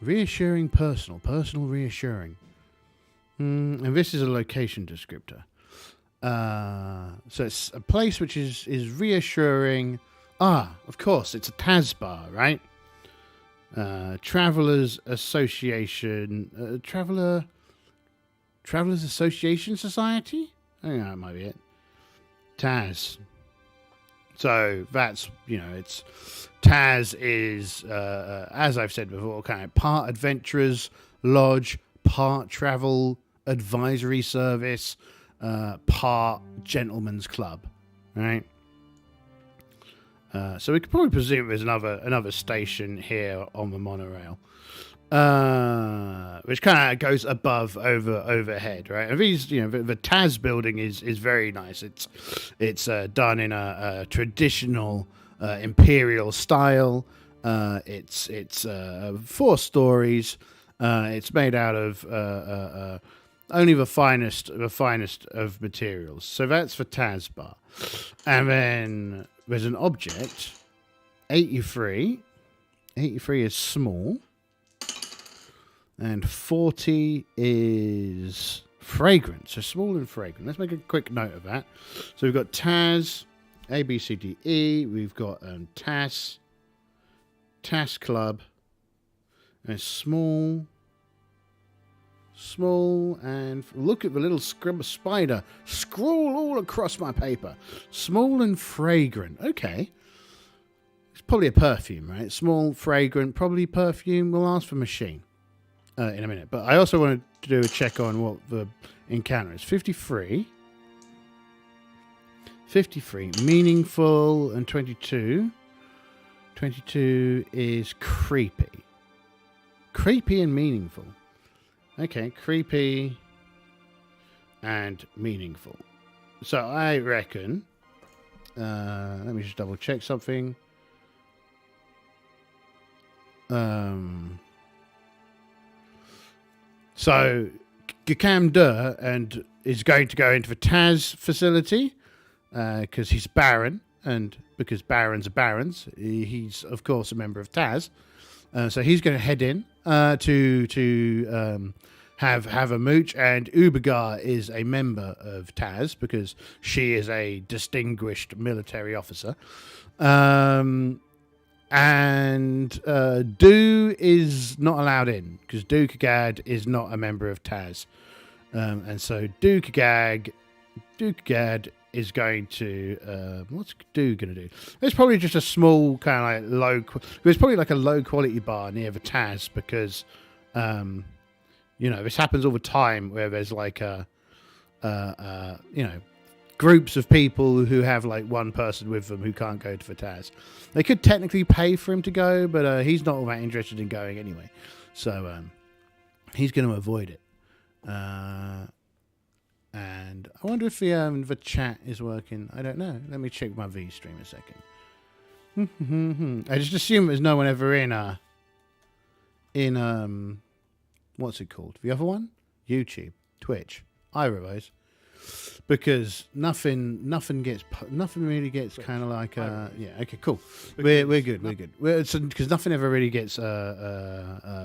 Reassuring personal. Personal reassuring. And this is a location descriptor. So it's a place which is reassuring. Of course, it's a Tazbar, right? Travelers Association. Traveler Travelers Association Society? I think that might be it. Taz. So that's, it's Taz is, as I've said before, kind of part adventurers lodge, part travel advisory service, part gentleman's club, right? So we could probably presume there's another station here on the monorail, which kind of goes overhead, right? And these, the Taz building is very nice. It's done in a traditional imperial style. It's 4 stories. It's made out of only the finest of materials. So that's for Taz Bar, and then there's an object, 83. 83 is small. And 40 is fragrant. So small and fragrant. Let's make a quick note of that. So we've got Taz, A, B, C, D, E. We've got Taz Club. And small, and look at the little spider scroll all across my paper. Small and fragrant. Okay. It's probably a perfume, right? Small, fragrant, probably perfume. We'll ask for machine in a minute. But I also wanted to do a check on what the encounter is. 53. 53. Meaningful and 22. 22 is creepy. Creepy and meaningful. Okay, creepy and meaningful. So I reckon, let me just double check something. So Gakam Dur and is going to go into the Taz facility because he's Baron, and because Barons are Barons, he's of course a member of Taz. So he's going to head in to have a mooch, and Ubergar is a member of Taz because she is a distinguished military officer. And Do is not allowed in because Dukagad is not a member of Taz. And so Dukagad is going to what's Do going to do? It's probably just a small kind of like it's probably like a low quality bar near the Taz because this happens all the time where there's like groups of people who have like one person with them who can't go to the Taz. They could technically pay for him to go, but he's not all that interested in going anyway, so he's going to avoid it. And I wonder if the chat is working. I don't know. Let me check my V stream a second. I just assume there's no one ever in what's it called? The other one? YouTube, Twitch, either of those. Because nothing really gets kind of like okay, cool. We're good. Because nothing ever really gets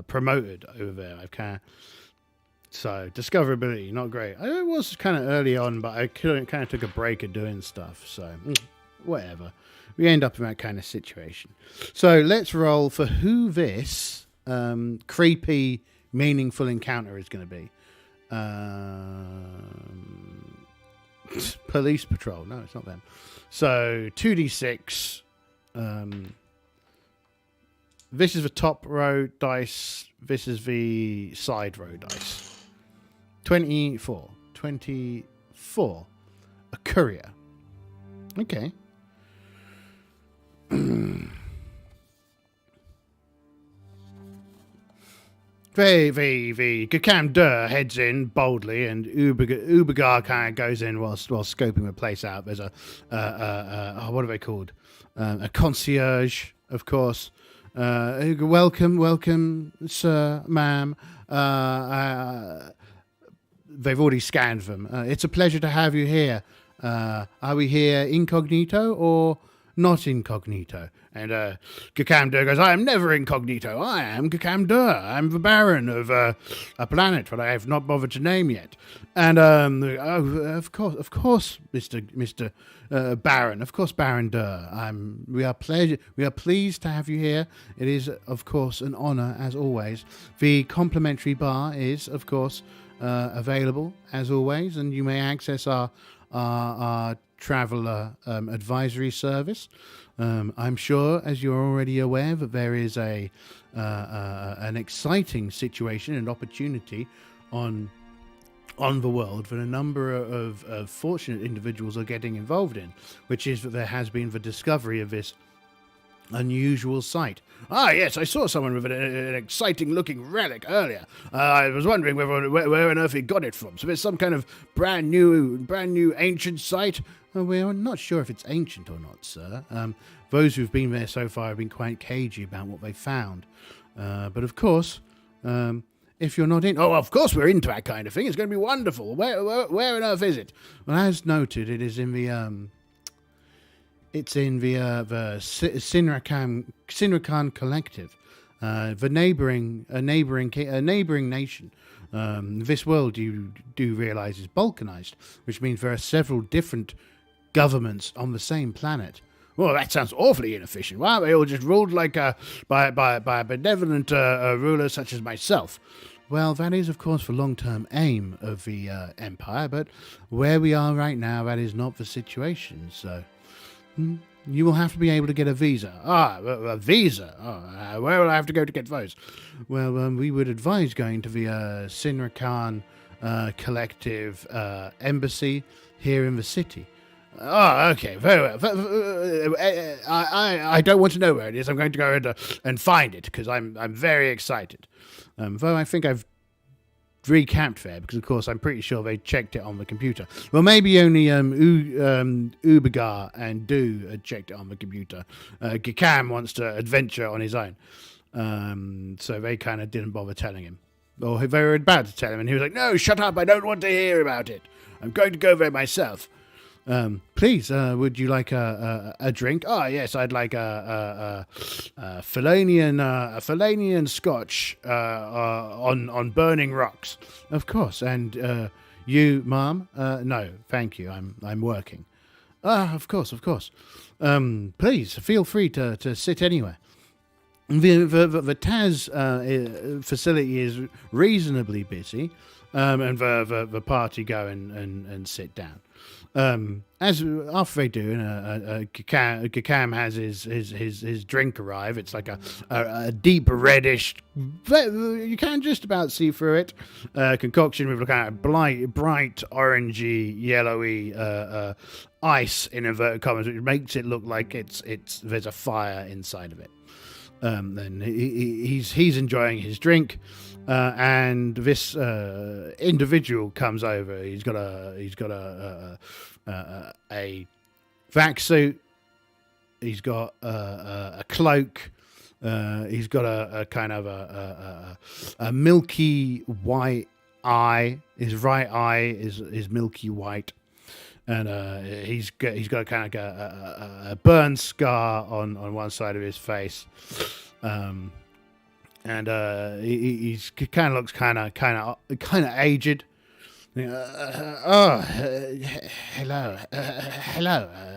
promoted over there. I've kind of. So, discoverability, not great. It was kind of early on, but I kind of took a break of doing stuff. So, whatever. We end up in that kind of situation. So, let's roll for who this creepy, meaningful encounter is going to be. Police patrol. No, it's not them. So, 2d6. This is the top row dice. This is the side row dice. 24. A courier. Okay. The Gakam Dur heads in boldly, and Ubergar kind of goes in while scoping the place out. There's a what are they called? A concierge, of course. Welcome, sir, ma'am. They've already scanned them. It's a pleasure to have you here. Are we here incognito or not incognito. And Kakamdur goes, I am never incognito. I am Kakamdur. I'm the Baron of a planet that I have not bothered to name yet. And of course, Mister Baron, of course, Baron Dur. We are pleased to have you here. It is, of course, an honour as always. The complimentary bar is, of course, available as always, and you may access our traveller advisory service. I'm sure, as you're already aware, that there is an exciting situation and opportunity on the world that a number of fortunate individuals are getting involved in, which is that there has been the discovery of this unusual sight. Ah, yes, I saw someone with an exciting-looking relic earlier. I was wondering where on earth he got it from. So it's some kind of brand new ancient site. We're not sure if it's ancient or not, sir. Those who've been there so far have been quite cagey about what they found. But of course, if you're not in... Oh, of course we're into that kind of thing. It's going to be wonderful. Where on earth is it? Well, as noted, it is in the... It's in the Sinrakan Collective, the neighbouring nation. This world, you do realise, is balkanised, which means there are several different governments on the same planet. Well, that sounds awfully inefficient. Why aren't they all just ruled like by a benevolent ruler such as myself? Well, that is, of course, the long-term aim of the empire, but where we are right now, that is not the situation, so... You will have to be able to get a visa. A visa? Where will I have to go to get those? Well, we would advise going to the Sinrakan Collective Embassy here in the city. Oh, okay, very well. I don't want to know where it is. I'm going to go and find it because I'm very excited. Though I think I've recapped there because, of course, I'm pretty sure they checked it on the computer. Well, maybe only Ubergar and Do had checked it on the computer. Gikam wants to adventure on his own, so they kind of didn't bother telling him. Or they were about to tell him, and he was like, "No, shut up! I don't want to hear about it. I'm going to go there myself." Please, would you like a drink? Oh, yes, I'd like a Falanian Scotch on burning rocks. Of course. And you, ma'am? No, thank you. I'm working. Of course. Please feel free to sit anywhere. The Taz facility is reasonably busy, and the party go and sit down. As after they do, Gikam has his drink arrive. It's like a deep reddish, you can just about see through it, concoction with a kind of bright orangey, yellowy ice in inverted commas, which makes it look like there's a fire inside of it. Then he's enjoying his drink. And this individual comes over. He's got a vac suit. He's got a cloak. He's got a kind of a milky white eye. His right eye is milky white, and he's got kind of a burn scar on one side of his face. And he's kind of looks kind of aged. Hello.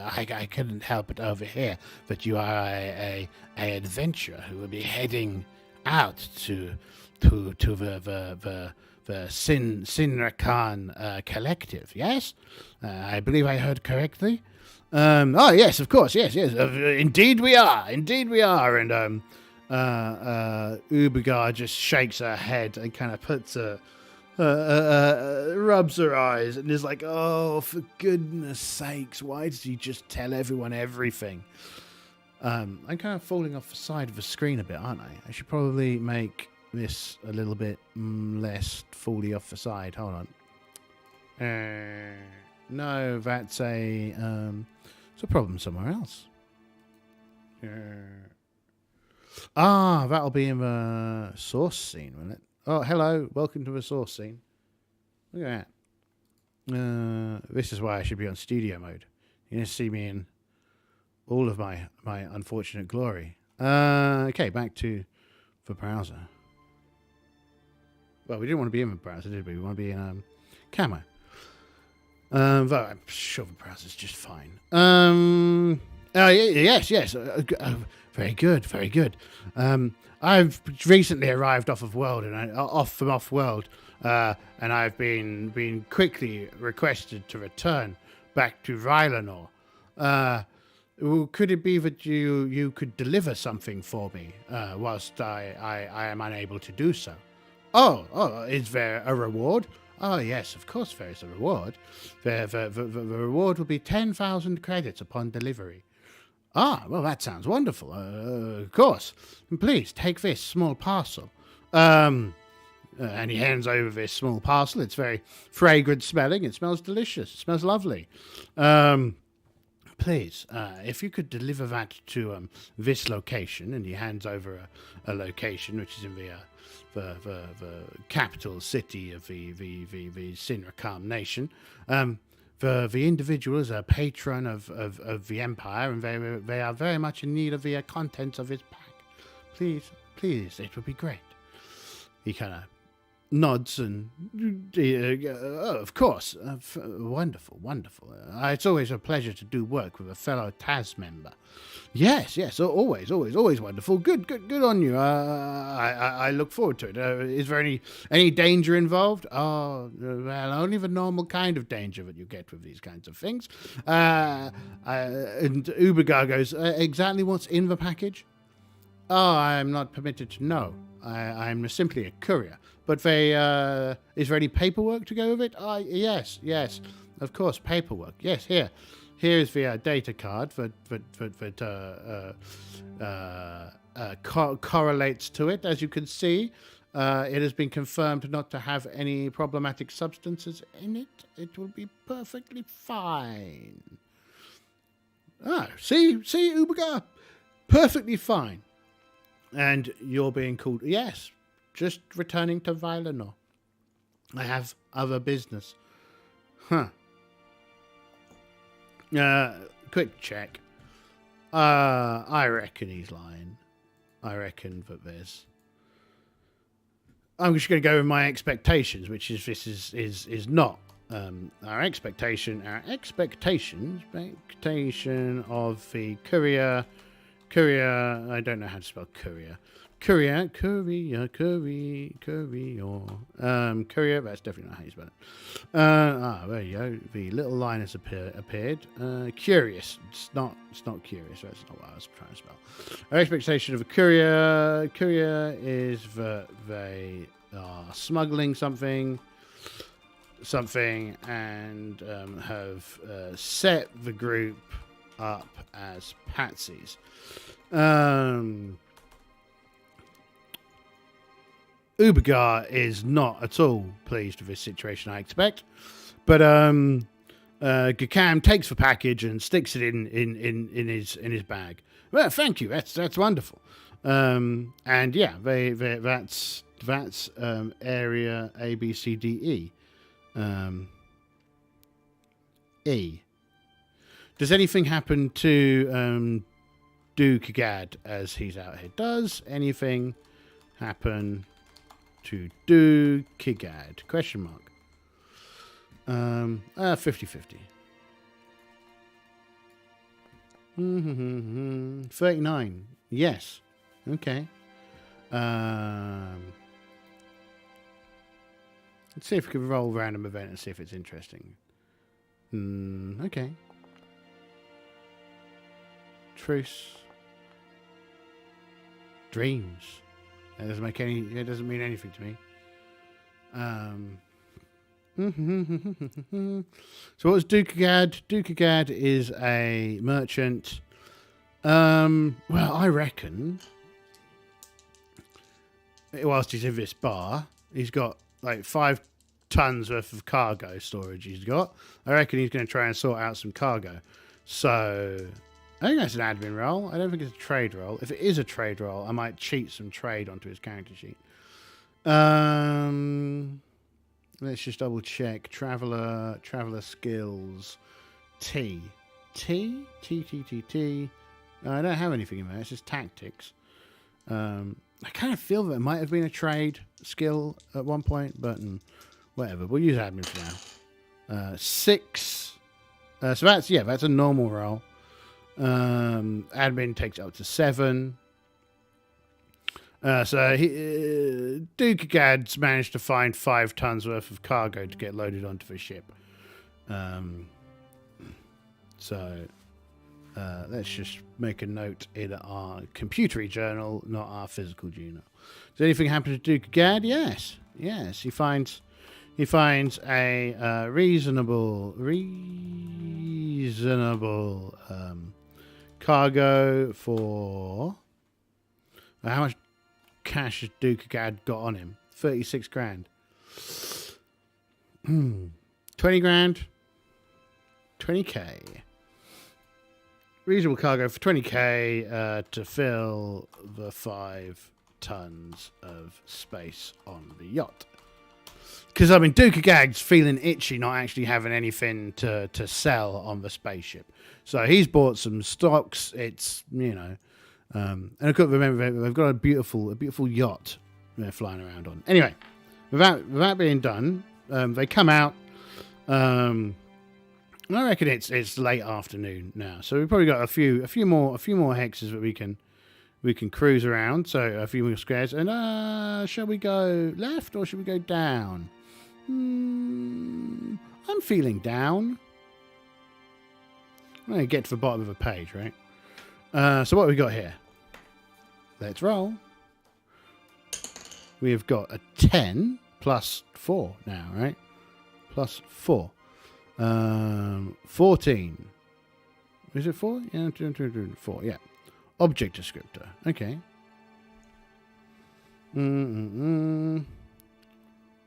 I couldn't help but overhear that you are a adventurer who will be heading out to the Sinrakan Collective. Yes, I believe I heard correctly. Yes, of course. Yes. Indeed we are. And Ubergar just shakes her head and kind of puts rubs her eyes and is like, "Oh, for goodness sakes, why did you just tell everyone everything?" I'm kind of falling off the side of the screen a bit, aren't I? I should probably make this a little bit less fully off the side. Hold on. No, that's it's a problem somewhere else. That'll be in the source scene, won't it? Oh, hello. Welcome to the source scene. Look at that. This is why I should be on studio mode. You need to see me in all of my unfortunate glory. Okay, back to the browser. Well, we didn't want to be in the browser, did we? We want to be in camo. Though I'm sure the browser's just fine. Yes. Very good, very good. I've recently arrived off of world and off world, and I've been quickly requested to return back to Rylanor. Could it be that you could deliver something for me whilst I am unable to do so? Oh, is there a reward? Oh, yes, of course there is a reward. The reward will be 10,000 credits upon delivery. Ah, well, that sounds wonderful. Of course. Please, take this small parcel. And he hands over this small parcel. It's very fragrant smelling. It smells delicious. It smells lovely. Please, if you could deliver that to this location, and he hands over a location, which is in the capital city of the Sinrakam nation. The individual is a patron of the empire, and they are very much in need of the contents of his pack. Please, it would be great. He kind of nods and, of course, wonderful. It's always a pleasure to do work with a fellow Taz member. Yes, always wonderful. Good on you. I look forward to it. Is there any danger involved? Oh, well, only the normal kind of danger that you get with these kinds of things. And Ubergar goes, exactly what's in the package? Oh, I'm not permitted to know. I'm simply a courier. But is there any paperwork to go with it? Yes, of course, paperwork. Yes, here's the data card that correlates to it. As you can see, it has been confirmed not to have any problematic substances in it. It will be perfectly fine. See, Ubergar, perfectly fine. And you're being called, yes, just returning to Vylanor. I have other business. Quick check. I reckon he's lying. I reckon that there's... I'm just going to go with my expectations, which is this is not. Our expectation of the courier, I don't know how to spell courier. Courier, that's definitely not how you spell it. There you go. The little line has appeared. Curious. It's not curious. That's not what I was trying to spell. Our expectation of a courier is that they are smuggling something, and have set the group up as patsies. Ubergar is not at all pleased with this situation, I expect. But Gakam takes the package and sticks it in his bag. Well, thank you. That's wonderful. And yeah, that's area A, B, C, D, E. E. Does anything happen to Dukagad as he's out here? Does anything happen to Dukagad? Question mark. 50-50. 39. Yes. Okay. Let's see if we can roll a random event and see if it's interesting. Okay. Truce. Dreams. That doesn't make any. It doesn't mean anything to me. So what was Dukagad? Dukagad is a merchant. Well, I reckon whilst he's in this bar, he's got like 5 tons worth of cargo storage. I reckon he's going to try and sort out some cargo. So I think that's an admin role. I don't think it's a trade role. If it is a trade role, I might cheat some trade onto his character sheet. Let's just double check. Traveler skills. T. T. I don't have anything in there. It's just tactics. I kind of feel that it might have been a trade skill at one point, but whatever. We'll use admin for now. 6. So that's a normal roll. Admin takes it up to 7. So Duke Gad's managed to find 5 tons worth of cargo to get loaded onto the ship. Let's just make a note in our computery journal, not our physical journal. Does anything happen to Duke Gad? Yes. He finds a reasonable cargo for how much cash has Duke Gad got on him? 36 grand. 20 grand. 20k. Reasonable cargo for 20k to fill the 5 tons of space on the yacht. Because, I mean, Duke Gad's feeling itchy not actually having anything to sell on the spaceship. So he's bought some stocks. It's, and I've got to remember, they've got a beautiful yacht they're flying around on. Anyway, with that being done, they come out. I reckon it's late afternoon now, so we've probably got a few more hexes that we can cruise around. So a few more squares. And shall we go left or should we go down? I'm feeling down. I'm gonna get to the bottom of the page, right? So what have we got here? Let's roll. We have got a 10 plus 4 now, right? Plus 4. 14. Is it 4? Yeah, 4. Yeah. Object descriptor. Okay.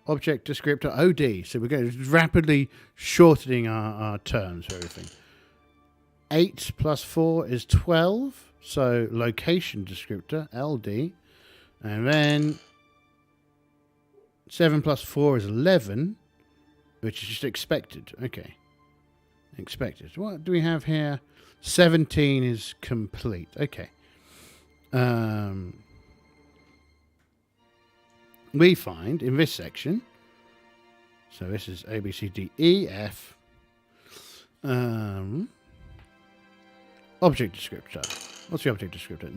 Object descriptor OD. So we're going rapidly shortening our terms for everything. 8 plus 4 is 12. So location descriptor LD. And then 7 plus 4 is 11. Which is just expected. Okay. Expected. What do we have here? 17 is complete. Okay. We find in this section, so this is A, B, C, D, E, F. Object descriptor. What's the object descriptor?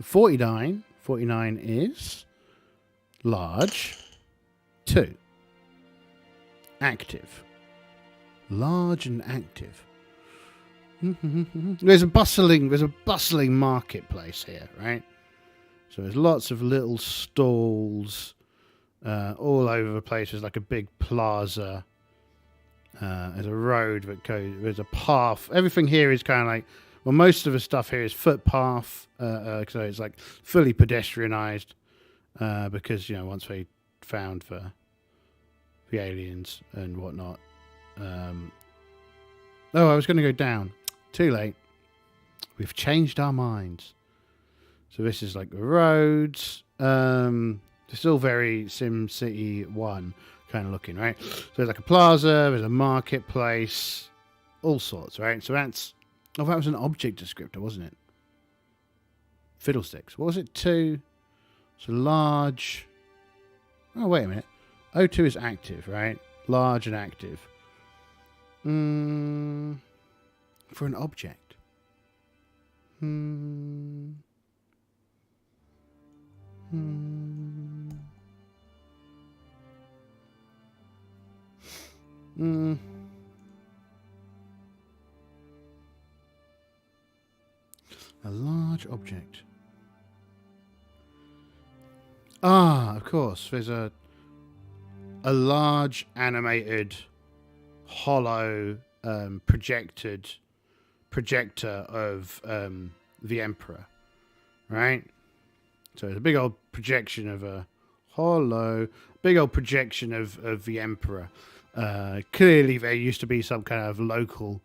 49. 49 is large. 2. Active. Large and active. There's a bustling marketplace here, right? So there's lots of little stalls all over the place. There's like a big plaza. There's a road that goes. There's a path. Everything here is kind of like. Well, most of the stuff here is footpath. So it's like fully pedestrianized because once they found the aliens and whatnot. I was going to go down. Too late. We've changed our minds. So this is like the roads. It's all very Sim City 1 kind of looking, right? So there's like a plaza, there's a marketplace, all sorts, right? So that was an object descriptor, wasn't it? Fiddlesticks. What was it? 2. So large. Oh, wait a minute. O2 is active, right? Large and active. For an object. A large object. Of course. There's a large animated hollow projector of the Emperor, right? So it's a big old projection of a projection of the Emperor. Clearly there used to be some kind of local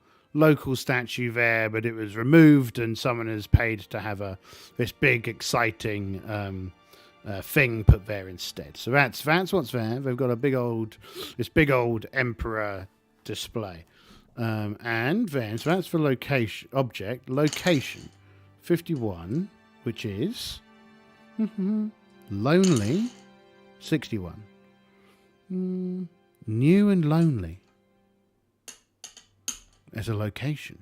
statue there, but it was removed and someone has paid to have this big exciting thing put there instead. So that's what's there. They've got this big old Emperor display. And then, so that's for location, object, location, 51, which is lonely, 61. New and lonely as a location.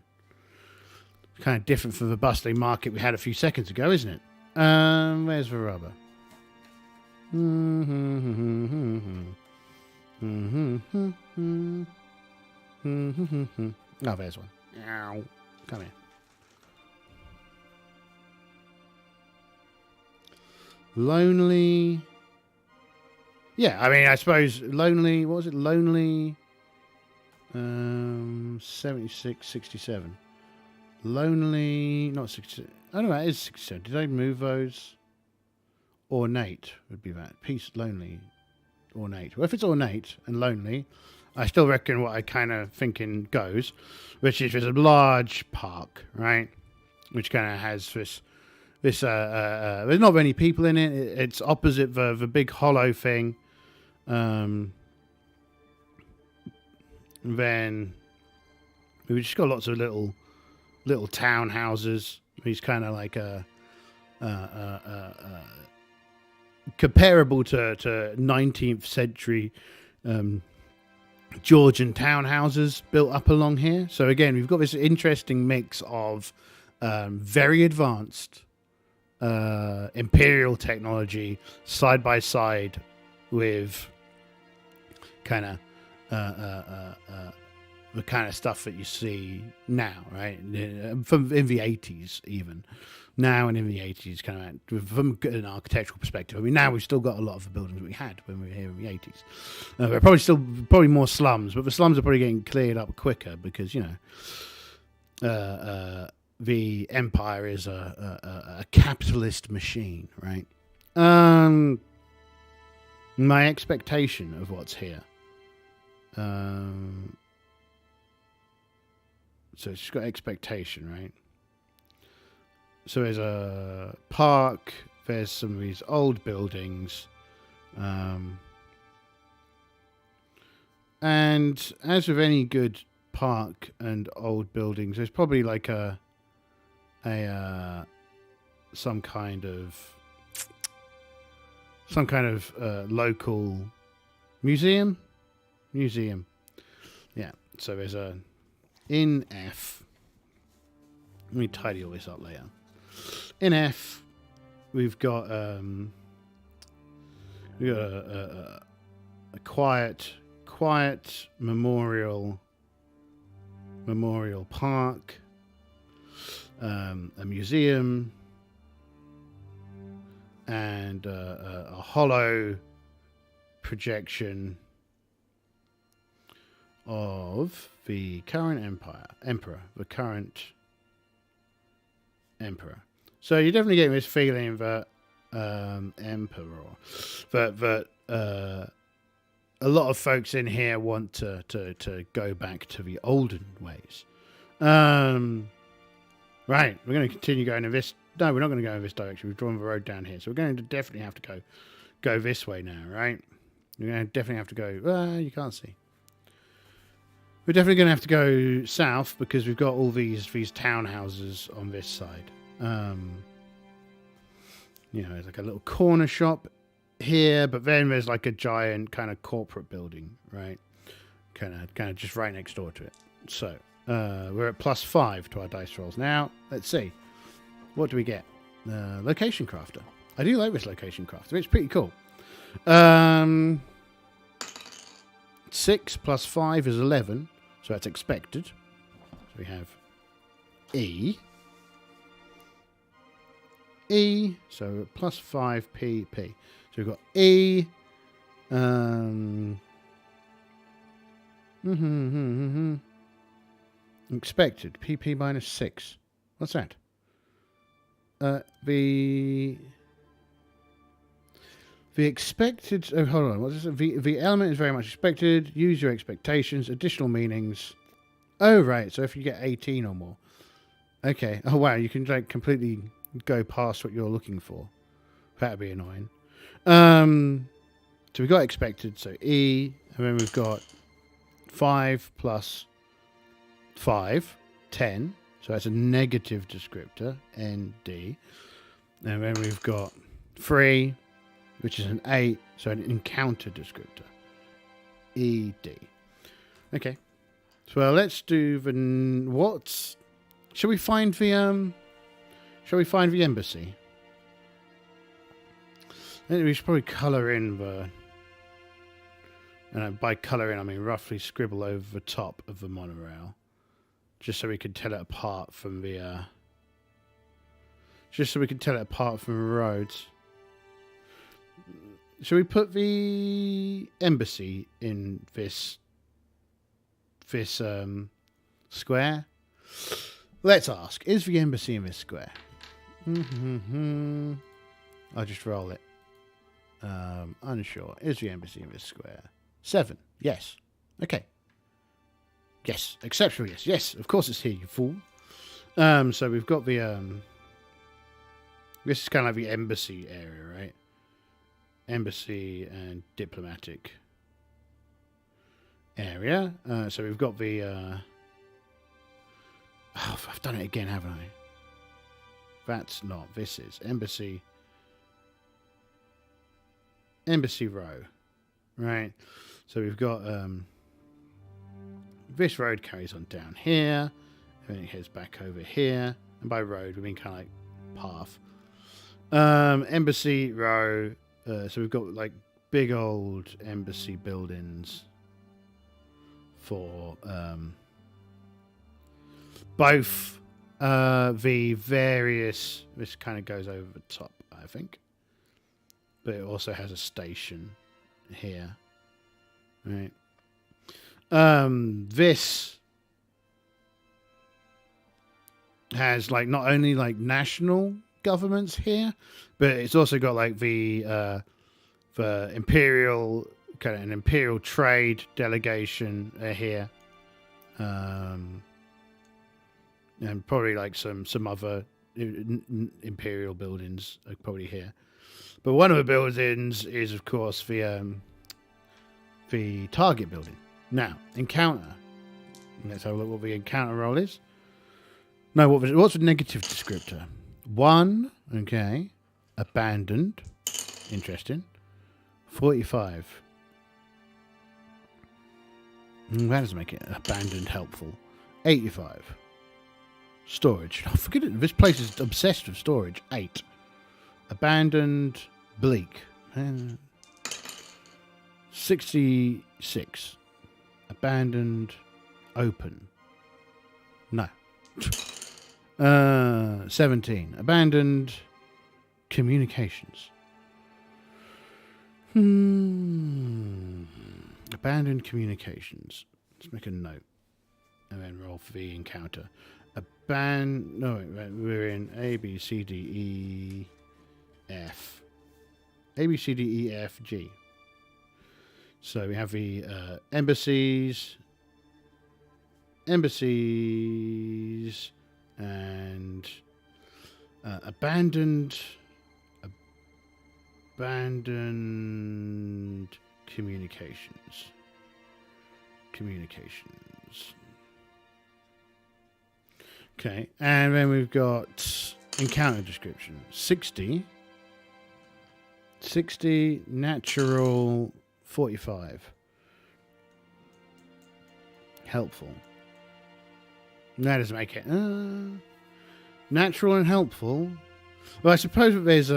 Kind of different from the bustling market we had a few seconds ago, isn't it? Where's the rubber? Oh, there's one. Ow. Come here. Lonely. Yeah, I mean, I suppose lonely. What was it? Lonely. 76, 67. Lonely. Not 60. I don't know. It is 67. Did I move those? Ornate would be that. Peace, lonely, ornate. Well, if it's ornate and lonely, I still reckon what I kind of thinking goes, which is there's a large park, right? Which kind of has this. There's not many people in it. It's opposite the big hollow thing. Then we've just got lots of little townhouses. He's kind of like comparable to 19th century Georgian townhouses built up along here. So again, we've got this interesting mix of very advanced imperial technology side by side with kind of the kind of stuff that you see now, right? From in the 80s, even now, and in the 80s, kind of from an architectural perspective. I mean, now we've still got a lot of the buildings we had when we were here in the 80s. We're probably more slums, but the slums are probably getting cleared up quicker because the empire is a capitalist machine, right? My expectation of what's here. So it's got expectation, right? So there's a park. There's some of these old buildings. And as with any good park and old buildings, there's probably like some kind of local museum. Yeah. So there's a in F. Let me tidy all this up later. In F, we've got a quiet memorial park, a museum, and a hollow projection of the current emperor. So you're definitely getting this feeling that that a lot of folks in here want to go back to the olden ways. Right, we're going to continue going in this. No, we're not going to go in this direction. We've drawn the road down here, so we're going to definitely have to go this way now, right? We're going to definitely have to go. You can't see. We're definitely going to have to go south because we've got all these townhouses on this side. There's like a little corner shop here, but then there's like a giant kind of corporate building, right? Kind of just right next door to it. So we're at +5 to our dice rolls now. Let's see, what do we get? Location crafter. I do like this location crafter. It's pretty cool. 6 + 5 is 11, so that's expected. So we have E, so +5 PP. So we've got E. Expected PP -6. What's that? The expected. Oh, hold on. What is it? The element is very much expected. Use your expectations. Additional meanings. Oh, right. So if you get 18 or more. Okay. Oh, wow. You can like completely go past what you're looking for. That'd be annoying. So we got expected. So E, and then we've got 5 + 5, 10. So that's a negative descriptor, ND. And then we've got 3, which is an 8, so an encounter descriptor, ED. Okay. So let's do the what's. Shall we find the embassy? I think we should probably colour in the. And by colour in, I mean roughly scribble over the top of the monorail, just so we can tell it apart from the. Just so we can tell it apart from the roads. Shall we put the embassy in this square? Let's ask, is the embassy in this square? I'll just roll it. Unsure. Is the embassy in this square? 7. Yes. Okay. Yes. Exceptional yes. Yes, of course it's here, you fool. So we've got the this is kind of like the embassy area, right? Embassy and diplomatic area. So we've got the oh, I've done it again, haven't I? That's not. This is embassy row, right? So we've got this road carries on down here, and then it heads back over here. And by road, we mean kind of like path. Embassy row. So we've got like big old embassy buildings for both the various. This kind of goes over the top, I think, but it also has a station here, right? This has like not only like national governments here, but it's also got like the imperial kind of an imperial trade delegation here, and probably like some other imperial buildings are probably here. But one of the buildings is, of course, the target building. Now, encounter. Let's have a look what the encounter roll is. No, what's the negative descriptor? 1, okay. Abandoned. Interesting. 45. That doesn't make it abandoned helpful. 85. Storage. Oh, forget it. This place is obsessed with storage. 8. Abandoned. Bleak. 66. Abandoned. Open. No. 17. Abandoned. Communications. Abandoned communications. Let's make a note. And then roll for the encounter. No, wait, we're in A, B, C, D, E, F. A, B, C, D, E, F, G. So we have the embassies, and abandoned communications. Okay, and then we've got encounter description. 60, natural, 45. Helpful. That doesn't make it. Natural and helpful. Well, I suppose that there's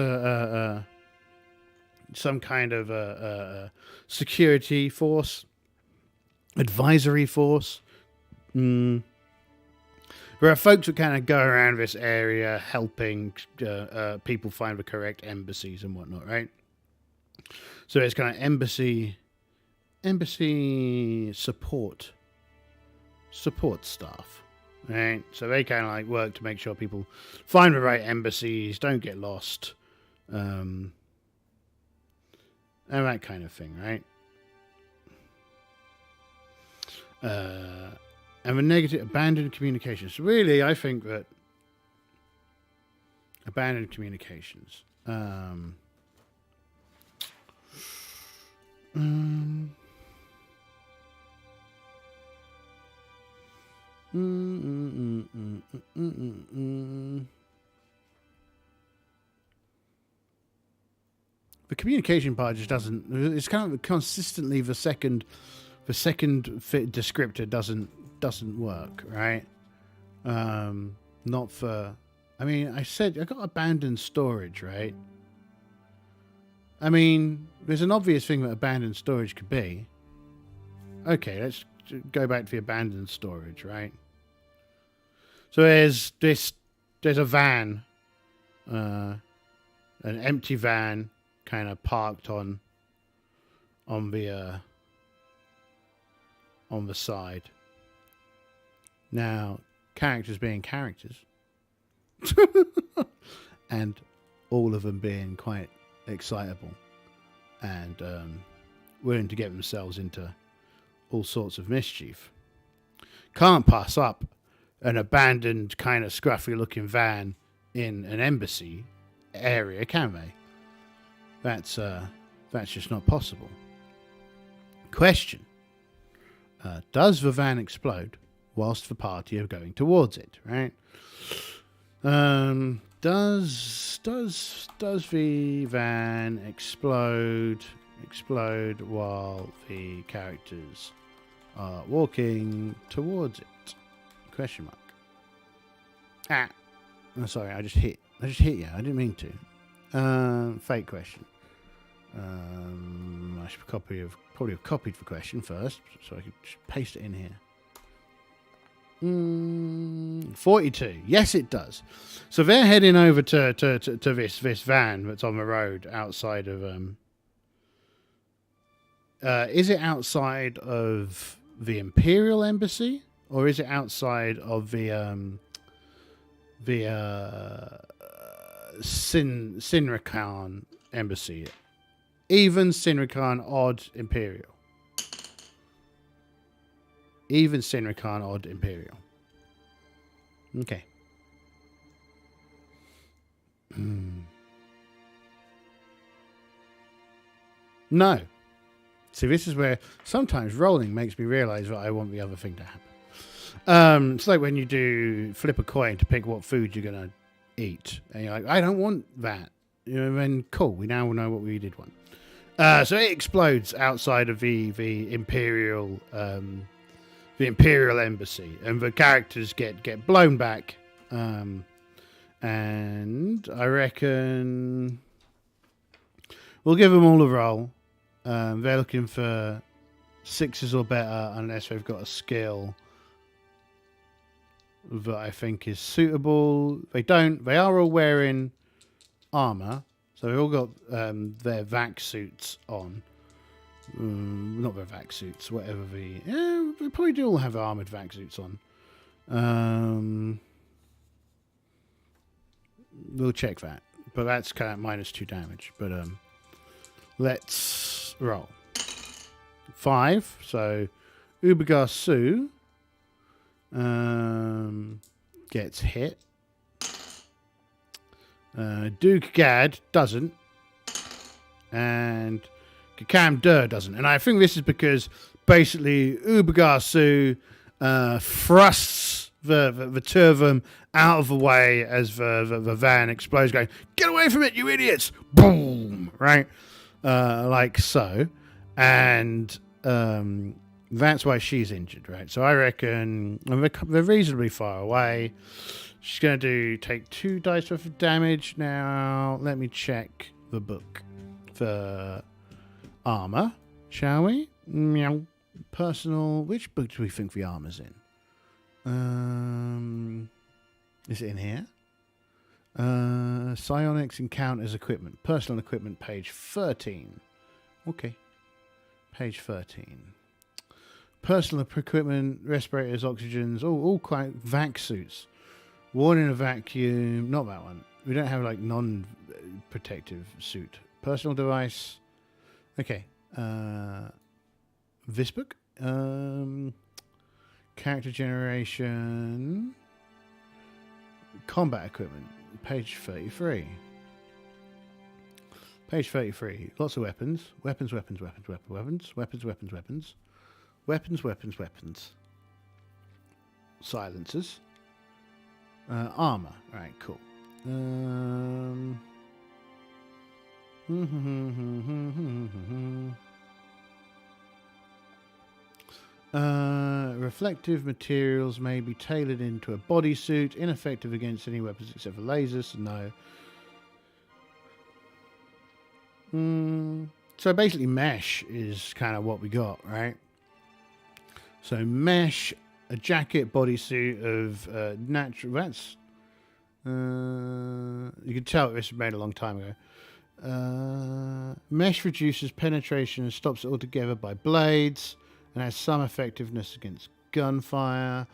some kind of security force, advisory force. There are folks who kind of go around this area helping people find the correct embassies and whatnot, right? So it's kind of embassy support staff, right? So they kind of like work to make sure people find the right embassies, don't get lost, and that kind of thing, right? And the negative, abandoned communications. Really, I think that abandoned communications. The communication part just doesn't. It's kind of consistently the second fit descriptor doesn't work, right? Not for. I mean, I said I got abandoned storage, right? I mean, there's an obvious thing that abandoned storage could be. Okay, let's go back to the abandoned storage, right? So there's a van, an empty van, kind of parked on the side. Now, characters being characters, and all of them being quite excitable and willing to get themselves into all sorts of mischief, can't pass up an abandoned, kind of scruffy looking van in an embassy area, can they? That's just not possible. Question: does the van explode whilst the party are going towards it? Right? Does the van explode while the characters are walking towards it? Question mark. Oh, sorry, I just hit you. I didn't mean to. Fake question. I should probably have copied the question first, so I could just paste it in here. 42. Yes, it does. So they're heading over to this van that's on the road outside of is it outside of the Imperial Embassy, or is it outside of the Sinrakan Embassy? Even Sinrakan, odd Imperial. Even Sinrakan, odd Imperial. Okay. No. See, this is where sometimes rolling makes me realise that I want the other thing to happen. It's like when you do flip a coin to pick what food you're going to eat. And you're like, I don't want that. You know, then cool, we now know what we did want. So it explodes outside of the Imperial Embassy, and the characters get blown back. And I reckon we'll give them all a roll. They're looking for 6s or better, unless they've got a skill that I think is suitable. They don't. They are all wearing armor, so they've all got their vac suits on. Not their vac suits, whatever the... Yeah, they probably do all have armoured vac suits on. We'll check that. But that's kind of -2 damage. But let's roll. 5. So Ubergar Sue gets hit. Duke Gad doesn't. And Kakam Dur doesn't. And I think this is because basically Ubergar Sue thrusts the two of them out of the way as the van explodes, going, "Get away from it, you idiots!" Boom! Right? Like so. And that's why she's injured, right? So I reckon they're reasonably far away. She's going to take 2 dice worth of damage. Now, let me check the book for armor, shall we? Meow. Personal. Which book do we think the armor's in? Is it in here? Psionics Encounters Equipment. Personal equipment, page 13. Okay. Page 13. Personal equipment, respirators, oxygens, all quite vac suits. Warning of vacuum. Not that one. We don't have like non-protective suit. Personal device. Okay. This book. Character generation. Combat equipment. Page 33. Page 33. Lots of weapons. Weapons. silencers. Armor. Right, cool. Reflective materials may be tailored into a bodysuit, ineffective against any weapons except for lasers. So no. So basically mesh is kind of what we got, right? So mesh, a jacket, bodysuit of natural... That's... you can tell this was made a long time ago. Mesh reduces penetration and stops it altogether by blades and has some effectiveness against gunfire.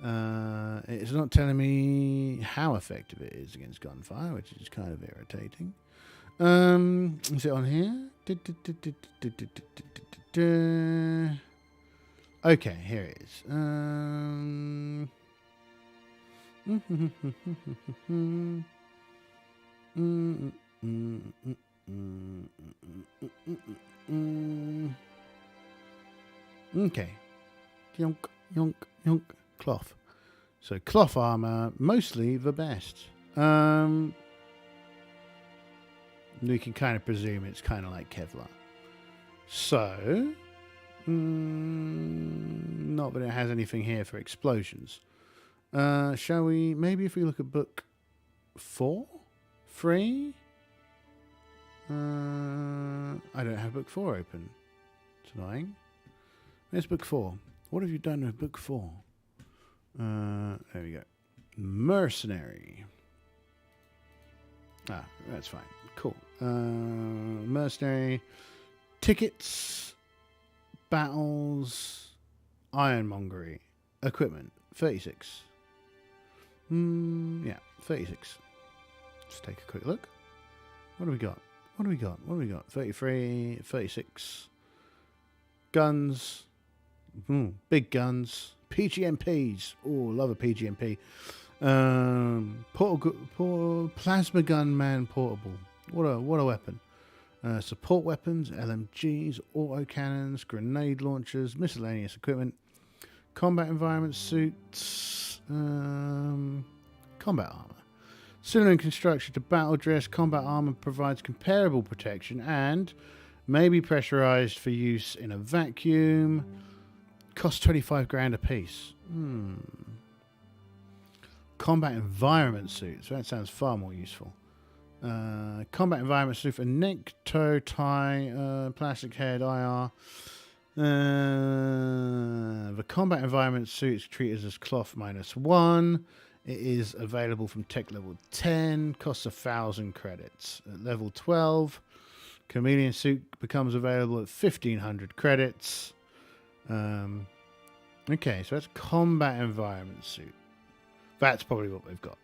It's not telling me how effective it is against gunfire, which is kind of irritating. Is it on here? Okay, here it is. Okay. Yonk, yonk, yonk. Cloth. So cloth armor, mostly the best. We can kind of presume it's kind of like Kevlar. So, not that it has anything here for explosions. Shall we, maybe if we look at book 4? 3? I don't have book 4 open. It's annoying. Where's book 4? What have you done with book 4? There we go. Mercenary. Ah, that's fine. Cool. Mercenary. Tickets. Battles. Ironmongery. Equipment. 36. Yeah, 36. Let's take a quick look. What do we got? What do we got? What do we got? 33, 36. Guns. Big guns. PGMPs. Oh, love a PGMP. Plasma gun man portable. What a weapon. Support weapons, LMGs, autocannons, grenade launchers, miscellaneous equipment, combat environment suits, combat armor. Similar in construction to battle dress, combat armor provides comparable protection and may be pressurized for use in a vacuum. Costs 25 grand a piece. Combat environment suits. That sounds far more useful. Combat environment suit for neck, toe, tie, plastic head, IR. The combat environment suit is treated as cloth -1. It is available from tech level 10. Costs 1,000 credits. At level 12, chameleon suit becomes available at 1,500 credits. Okay, so that's combat environment suit. That's probably what we've got.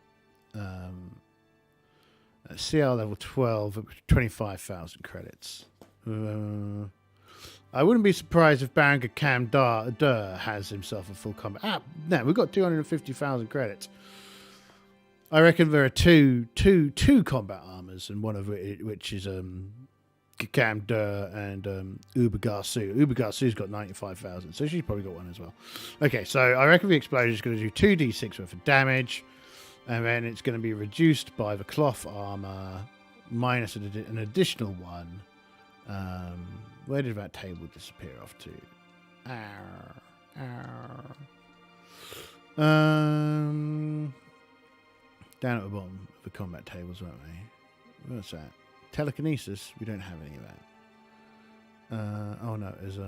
CL level 12, 25,000 credits. I wouldn't be surprised if Baron Cam Dur has himself a full combat. No, we've got 250,000 credits. I reckon there are two combat armors, and one of which is Cam Dur and Uber Garsu. Uber Garsu's got 95,000, so she's probably got one as well. Okay, so I reckon the explosion is going to do 2d6 worth of damage, and then it's going to be reduced by the cloth armor minus an additional one. Where did that table disappear off to? Down at the bottom of the combat tables, weren't we? What's that? Telekinesis? We don't have any of that. Oh no, there's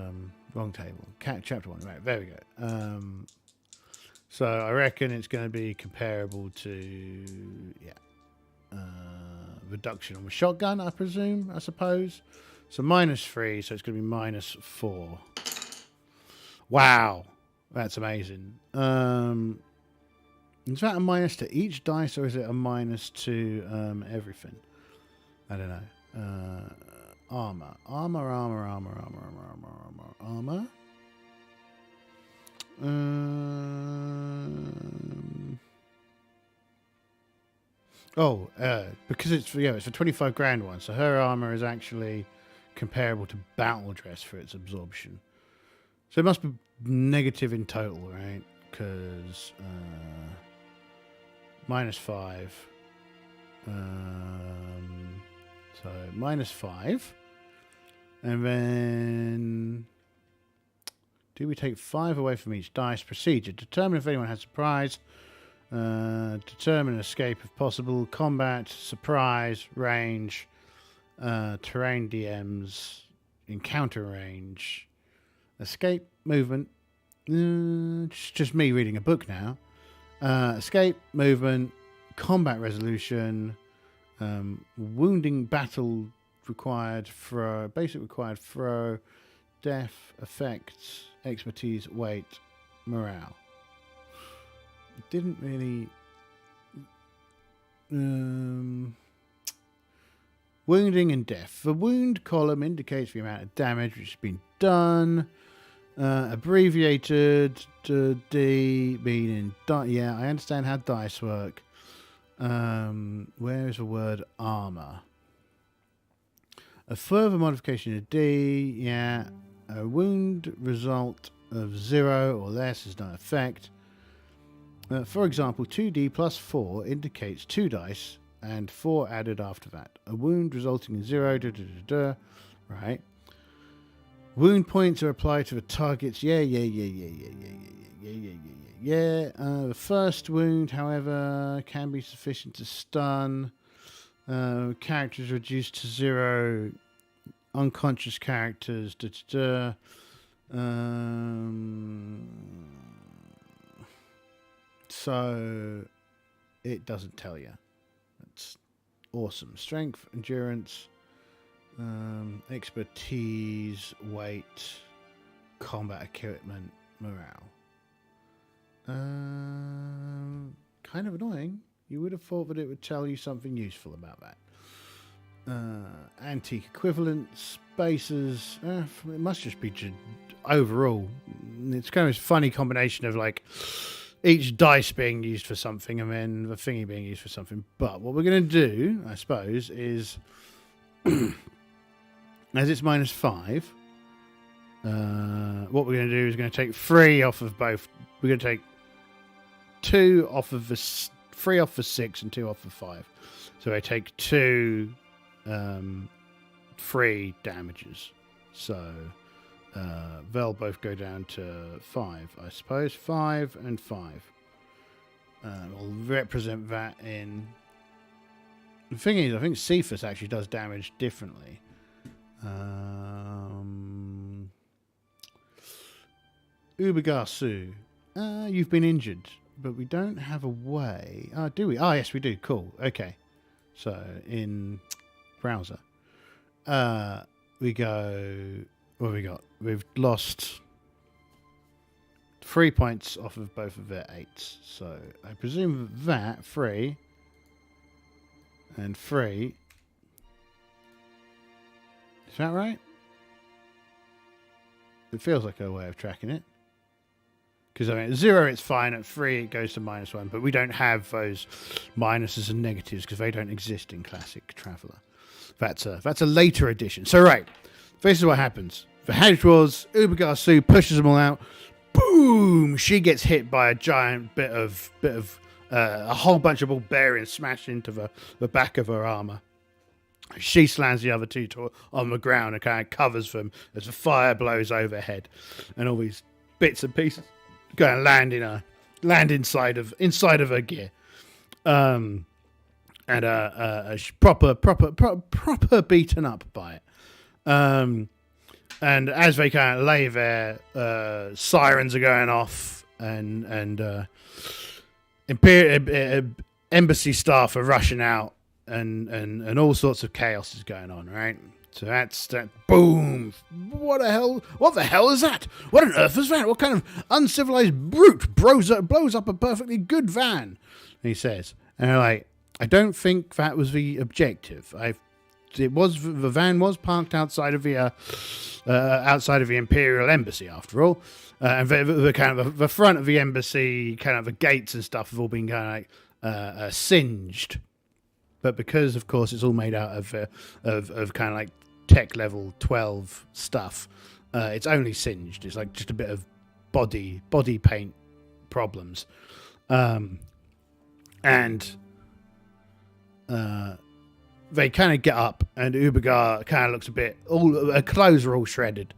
wrong table. Chapter 1. Right, there we go. So I reckon it's going to be comparable to reduction on the shotgun, I suppose. So -3, so it's going to be -4. Wow, that's amazing. Is that a minus to each dice, or is it a minus to everything? I don't know. Armor. Because it's a 25 grand one, so her armor is actually comparable to battle dress for its absorption. So it must be negative in total, right? because -5. So -5. And then do we take 5 away from each dice? Procedure. Determine if anyone has surprise. Determine escape if possible. Combat, surprise, range, terrain DMs, encounter range, escape, movement. Just me reading a book now. Escape, movement, combat resolution, wounding battle required, throw, basic required throw, death, effects, expertise, weight, morale. Didn't really... wounding and death. The wound column indicates the amount of damage which has been done. Abbreviated to D, meaning... yeah, I understand how dice work. Where is the word armor? A further modification of D, yeah. A wound result of 0 or less is no effect. For example, 2D plus 4 indicates 2 dice and 4 added after that. A wound resulting in 0, right. Wound points are applied to the targets. Yeah. The first wound, however, can be sufficient to stun. Characters reduced to 0. Unconscious characters. So it doesn't tell you. That's awesome. Strength, endurance, expertise, weight, combat equipment, morale. Kind of annoying. You would have thought that it would tell you something useful about that. Antique equivalents, bases. It must just be overall. It's kind of a funny combination of like each dice being used for something and then the thingy being used for something. But what we're going to do, I suppose, is as it's -5, what we're going to do is going to take 3 off of both. We're going to take 2 off of the 3 off the 6 and 2 off the 5. So I take 2 3 damages. So they'll both go down to 5, I suppose. 5 and 5. We'll represent that in... The thing is, I think Cephas actually does damage differently. Ubergarsu. You've been injured, but we don't have a way. Do we? Yes, we do. Cool. Okay. So in browser, we go. What have we got? We've lost 3 points off of both of their 8s. So I presume that 3 and 3. Is that right? It feels like a way of tracking it. Because I mean, at 0 it's fine, at 3 it goes to -1, but we don't have those minuses and negatives because they don't exist in Classic Traveller. That's a later addition. So right, this is what happens. The hedge was Ubergarsu pushes them all out. Boom! She gets hit by a giant bit of a whole bunch of ball bearings smashed into the back of her armor. She slams the other 2 on the ground and kind of covers them as the fire blows overhead, and all these bits and pieces going to land inside of her gear, and proper beaten up by it. And as they kind of lay there, sirens are going off, and embassy staff are rushing out, and all sorts of chaos is going on, right? So that's that. Boom! What the hell? What the hell is that? What on earth is that? What kind of uncivilized brute blows up a perfectly good van? He says, and they're like, I don't think that was the objective. The van was parked outside of the Imperial Embassy, after all, and the kind of the front of the embassy, kind of the gates and stuff, have all been kind of like singed. But because, of course, it's all made out of kind of like tech level 12 stuff, it's only singed. It's like just a bit of body paint problems. And they kind of get up, and Ubergar kind of looks a bit, all her clothes are all shredded.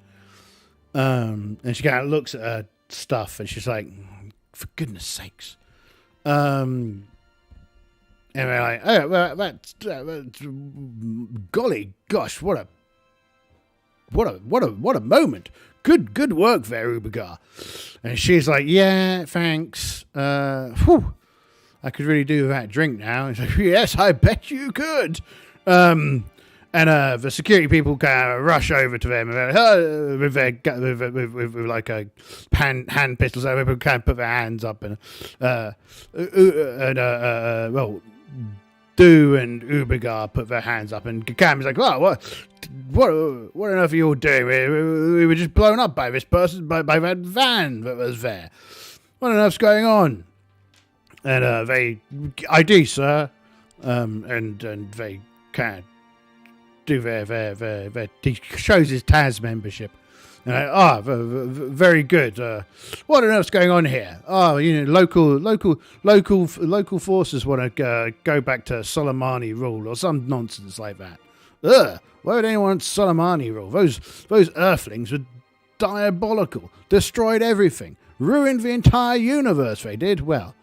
And she kind of looks at her stuff, and she's like, for goodness sakes. And they're like, oh, well, that's golly gosh, what a moment. Good work there, Ubergar. And she's like, yeah, thanks. Whew, I could really do with that drink now. And he's like, yes, I bet you could. And the security people kind of rush over to them with like a hand pistols. People kind of put their hands up, and Do and Ubergar put their hands up, and Cam like, "Oh, what on earth are you all doing? We were just blown up by this person, by that van that was there. What on earth's going on?" And they ID, sir, and they kind of do their he shows his Taz membership. Very good. What on earth's going on here? Oh, local forces want to go back to Soleimani rule or some nonsense like that. Why would anyone want Soleimani rule? Those Earthlings were diabolical, destroyed everything, ruined the entire universe. They did. Well,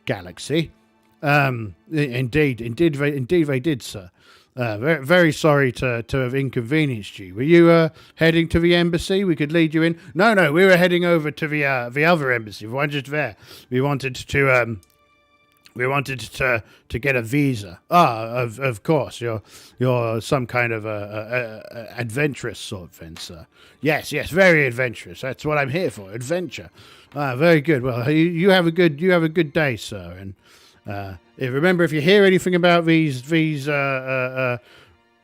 galaxy. Indeed they did, sir. Very, very sorry to have inconvenienced you. Were you heading to the embassy? We could lead you in. No, we were heading over to the other embassy. We weren't just there. We wanted to get a visa. Of course. You're some kind of adventurous sort of thing, sir. Yes, very adventurous. That's what I'm here for. Adventure. Very good. Well, you have a good day, sir. And remember, if you hear anything about these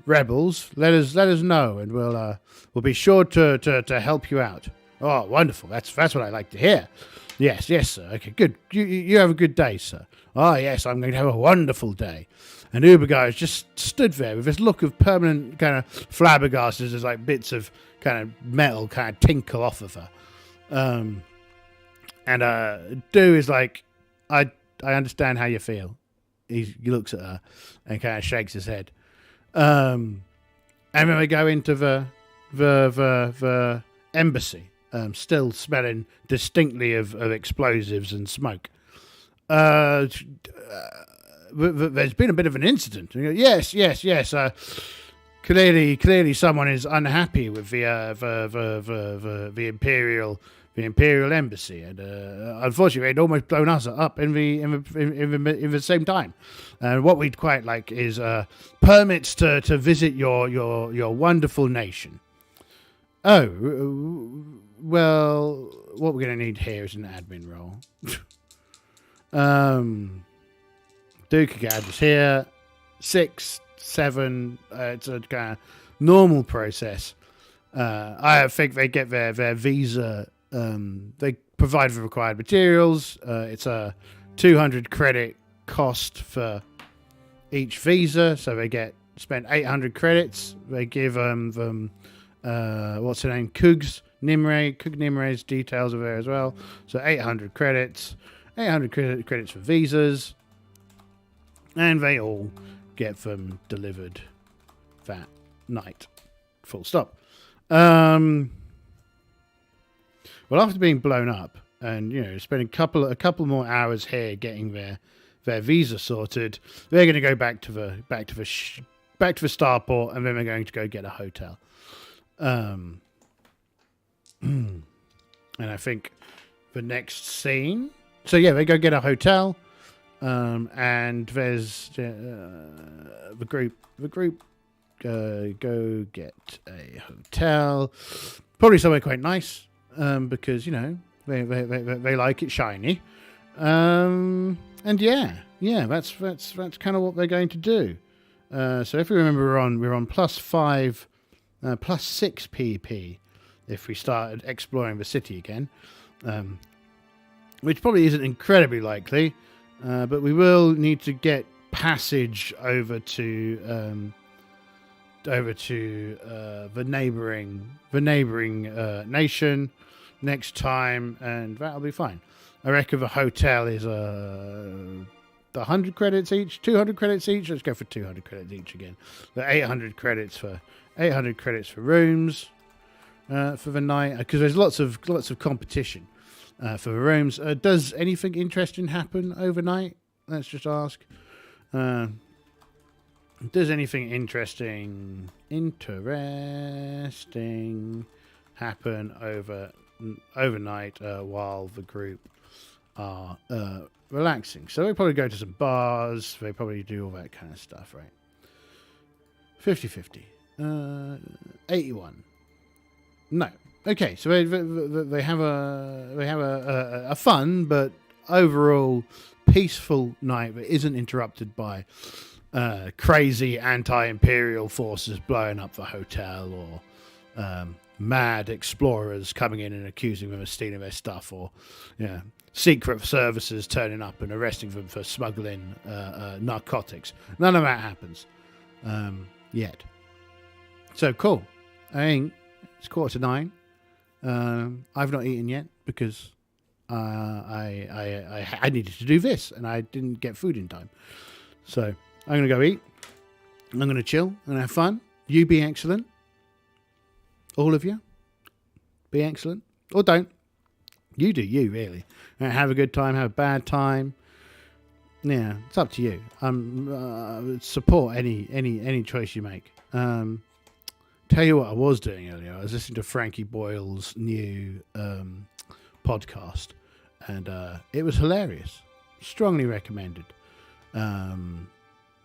rebels, let us know, and we'll be sure to help you out. Oh, wonderful! That's what I like to hear. Yes, sir. Okay, good. You have a good day, sir. Oh, yes, I'm going to have a wonderful day. And Ubergar just stood there with this look of permanent kind of flabbergasted as like bits of kind of metal kind of tinkle off of her. And Do is like, I understand how you feel. He looks at her and kind of shakes his head. And then we go into the embassy, still smelling distinctly of explosives and smoke. There's been a bit of an incident. Yes. Clearly, someone is unhappy with the Imperial Embassy, and unfortunately, they'd almost blown us up in the same time. And what we'd quite like is permits to visit your wonderful nation. Oh, well, what we're going to need here is an admin role. Duke is here. 6, 7. It's a kind of normal process. I think they get their visa. They provide the required materials. It's a 200 credit cost for each visa, so they spent 800 credits. They give them what's her name, Kug Nimre's details are there as well. So 800 credits, 800 credits for visas, and they all get them delivered that night. Full stop. Well, after being blown up and spending a couple more hours here getting their visa sorted, they're going to go back to the starport, and then they're going to go get a hotel. And I think the next scene. So yeah, they go get a hotel, and there's the group go get a hotel, probably somewhere quite nice. Because they like it shiny, and that's kind of what they're going to do. So if we remember, we're on +5, +6 PP if we started exploring the city again, which probably isn't incredibly likely, but we will need to get passage over to the neighboring nation. next time, and that'll be fine. I reckon the hotel is 100 credits each, 200 credits each. Let's go for 200 credits each again. The 800 credits for rooms for the night, because there's lots of competition for the rooms. Does anything interesting happen overnight? Let's just ask. Does anything interesting happen overnight while the group are relaxing? So they probably go to some bars. They probably do all that kind of stuff, right? 50-50. 81. No. Okay, so they have a fun but overall peaceful night that isn't interrupted by crazy anti-imperial forces blowing up the hotel, or mad explorers coming in and accusing them of stealing their stuff, or secret services turning up and arresting them for smuggling narcotics. None of that happens yet. So cool. I think it's 8:45. I've not eaten yet because I needed to do this and I didn't get food in time. So I'm going to go eat. I'm going to chill and have fun. You be excellent. All of you. Be excellent. Or don't. You do you, really. Have a good time, have a bad time. Yeah, it's up to you. Support any choice you make. Tell you what I was doing earlier. I was listening to Frankie Boyle's new podcast, and it was hilarious. Strongly recommended.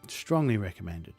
Strongly recommended.